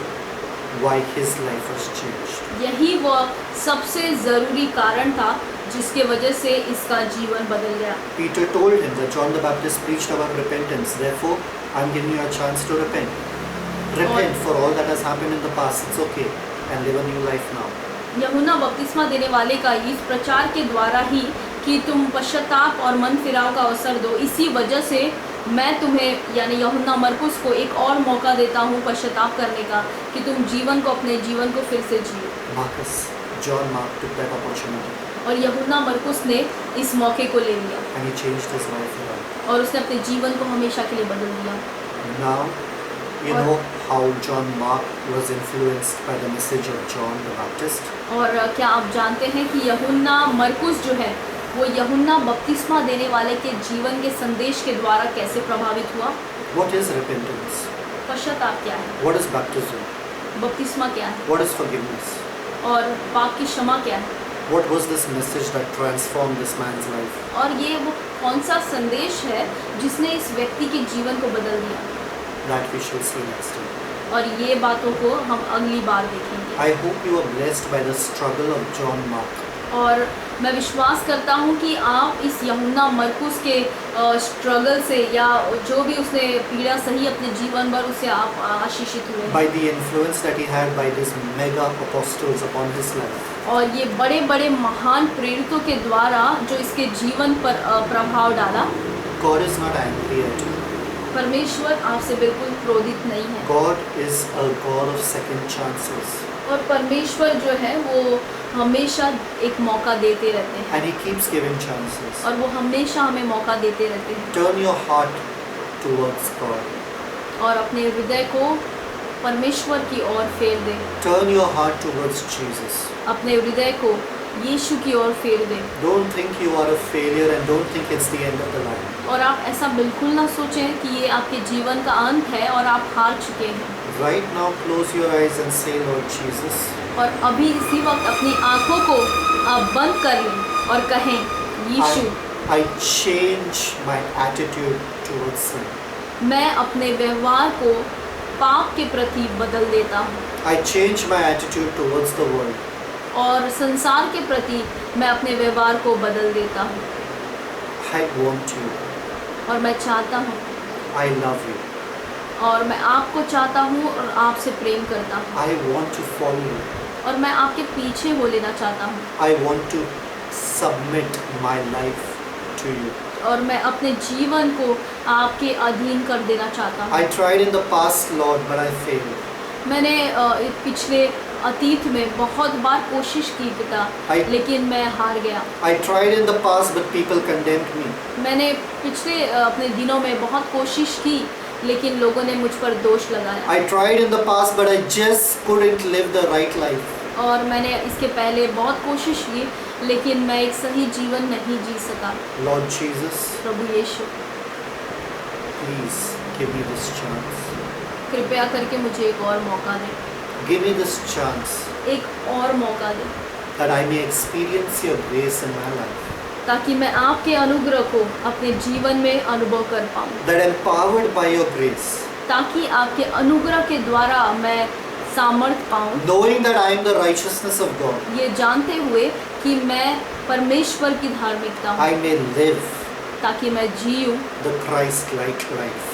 why his life was changed. यही वह सबसे ज़रूरी कारण था जिसके वजह से इसका जीवन बदल गया। Peter told him that John the Baptist preached about repentance. Therefore, I'm giving you a chance to repent. Repent for all that has happened in the past. It's okay. And live a new life now. यूहन्ना बपतिस्मा देने वाले का इस प्रचार के द्वारा ही कि तुम पश्चाताप और मन फिराव का अवसर दो, इसी वजह से मैं तुम्हें यानी यूहन्ना मरकुस को एक और मौका देता हूँ पश्चाताप करने का कि तुम अपने जीवन को फिर से जियो। John Mark took that opportunity. और यूहन्ना मरकुस ने इस मौके को ले लिया And he changed his life around. और उसने अपने जीवन को हमेशा के लिए बदल दिया। Now, you know how John Mark was influenced by the message of John the Baptist. और क्या आप जानते हैं कि यूहन्ना मरकुस जो है वो यूहन्ना बपतिस्मा देने वाले के जीवन के संदेश के द्वारा कैसे प्रभावित हुआ? What is repentance? पश्चाताप क्या है? What is baptism? बपतिस्मा क्या है? What is forgiveness? और पाप की क्षमा क्या है? What was this message that transformed this man's life? और ये वो कौन सा संदेश है जिसने इस व्यक्ति के जीवन को बदल दिया? That we shall see next time. और ये बातों को हम अगली बार देखेंगे। I hope you are blessed by the struggle of John Mark. और मैं विश्वास करता हूँ कि आप इस यूहन्ना मरकुस के स्ट्रगल से या जो भी उसने पीड़ा सही अपने जीवन भर उससे आप आशीषित हुए By the influence that he had by these mega apostles upon his life. और ये बड़े बड़े महान प्रेरितों के द्वारा जो इसके जीवन पर प्रभाव डाला। God is not angry at you. परमेश्वर आपसे बिल्कुल क्रोधित नहीं है God is a God of second chances. और परमेश्वर जो है वो हमेशा एक मौका देते रहते हैं And he keeps giving chances. और वो हमेशा हमें मौका देते रहते हैं। Turn your heart towards God. और अपने हृदय को परमेश्वर की ओर फेर दे, Turn your heart towards Jesus. अपने हृदय को यीशु की ओर फेर दे। Don't think you are a failure and don't think it's the end of the line. और आप ऐसा बिल्कुल ना सोचें कि ये आपके जीवन का अंत है और आप हार चुके हैं। Right now, close your eyes and say, Lord Jesus, और अभी इसी वक्त अपनी आंखों को आप बंद कर लें और कहें, यीशु, I change my attitude towards sin. मैं अपने व्यवहार को पाप के प्रति बदल देता हूँ I change my attitude towards the world. और संसार के प्रति मैं अपने व्यवहार को बदल देता हूँ। I want you. और मैं चाहता हूँ, I love you. और मैं आपको चाहता हूँ और आपसे प्रेम करता हूँ, I want to follow you. और मैं आपके पीछे हो लेना चाहता हूँ, I want to submit my life to you. और मैं अपने जीवन को आपके अधीन कर देना चाहता हूँ। I tried in the past, Lord, but I failed. मैंने पिछले अतीत में बहुत बार कोशिश की पिता, लेकिन मैं हार गया। I tried in the past, but people condemned me. मैंने पिछले अपने दिनों में बहुत कोशिश की, लेकिन लोगों ने मुझ पर दोष लगाया। I tried in the past, but I just couldn't live the right life. और मैंने इसके पहले बहुत कोशिश की, लेकिन मैं एक सही जीवन नहीं जी सका। Lord Jesus, Prabhu Yeshu, please give me this chance. कृपया करके मुझे एक और मौका दें, Give me this chance एक और मौका दें, that I may experience your grace in my life. ताकि मैं आपके अनुग्रह को अपने जीवन में अनुभव कर पाऊँ, That empowered by your grace, ताकि आपके अनुग्रह के द्वारा मैं सामर्थ पाऊँ, knowing that I am the righteousness of God, ये जानते हुए कि मैं परमेश्वर की धार्मिकता हूँ, I may live ताकि मैं जीऊँ the Christ-like life.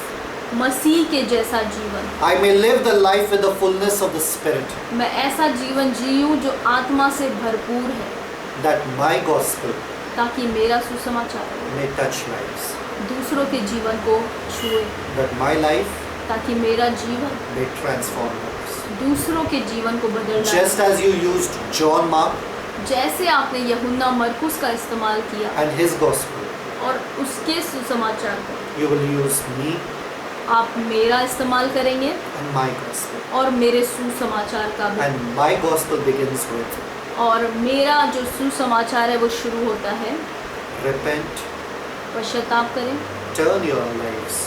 मसीह के जैसा जीवन। I may live the life with the fullness of the Spirit. मैं ऐसा जीवन जीऊँ जो आत्मा से भरपूर है, That my gospel ताकि मेरा सुसमाचार may touch lives. दूसरों के जीवन को छुए, That my life ताकि मेरा जीवन may transform lives. दूसरों के जीवन को बदल Just डाले। as you used John Mark जैसे आपने यूहन्ना मरकुस का इस्तेमाल किया and his gospel, और उसके सुसमाचार को, you will use me आप मेरा इस्तेमाल करेंगे and my gospel. और मेरे सुसमाचार का भी। And my gospel begins with और मेरा जो सुसमाचार है वो शुरू होता है, repent, पश्चाताप करें, turn your lives,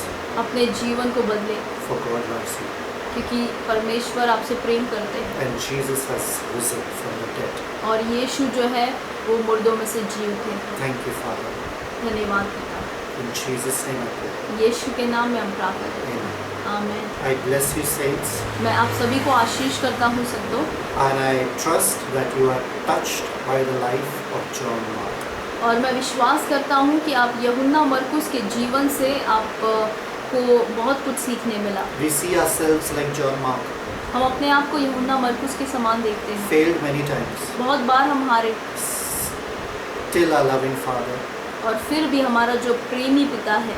अपने जीवन को बदलें, for God loves you. क्योंकि परमेश्वर आपसे प्रेम करते हैं। And Jesus has risen from the dead. और यीशु जो है वो मुर्दों में से जी उठे। Thank you, Father. धन्यवाद पिता, In Jesus' name I pray. यीशु के नाम में हम प्रार्थना करते हैं, Amen. आमीन। I bless you, saints, मैं आप सभी को आशीष करता हूँ संतों, and I trust that you are touched by the life of John Mark. और मैं विश्वास करता हूँ कि आप यूहन्ना मरकुस के जीवन से आपको बहुत कुछ सीखने मिला। We see ourselves like John Mark, हम अपने आप को यूहन्ना मरकुस के समान देखते हैं, failed many times. बहुत बार हम हारे, Still our loving Father और फिर भी हमारा जो प्रेमी पिता है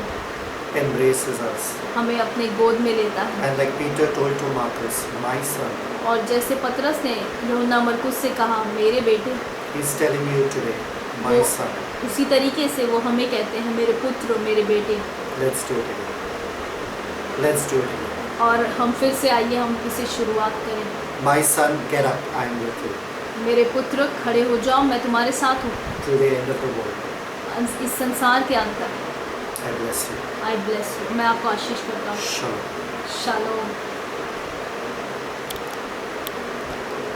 embraces us. हमें अपने गोद में लेता है। And like Peter told to Marcus, my son, और जैसे पतरस ने यूहन्ना मरकुस से कहा, मेरे बेटे, he's telling you today, my वो son. उसी तरीके से वो हमें कहते हैं, मेरे पुत्र, मेरे बेटे। Let's do it again. Let's do it again. और हम फिर से आइए, हम इसे शुरुआत करें। My son, get up, I am with you. मेरे पुत्र, खड़े हो जाओ, मैं तुम्हारे साथ हूँ To the end of the world. इस संसार के अंत तक। I bless you. I bless you, मैं आपको आशीष करता हूँ। Shalom. शालोम।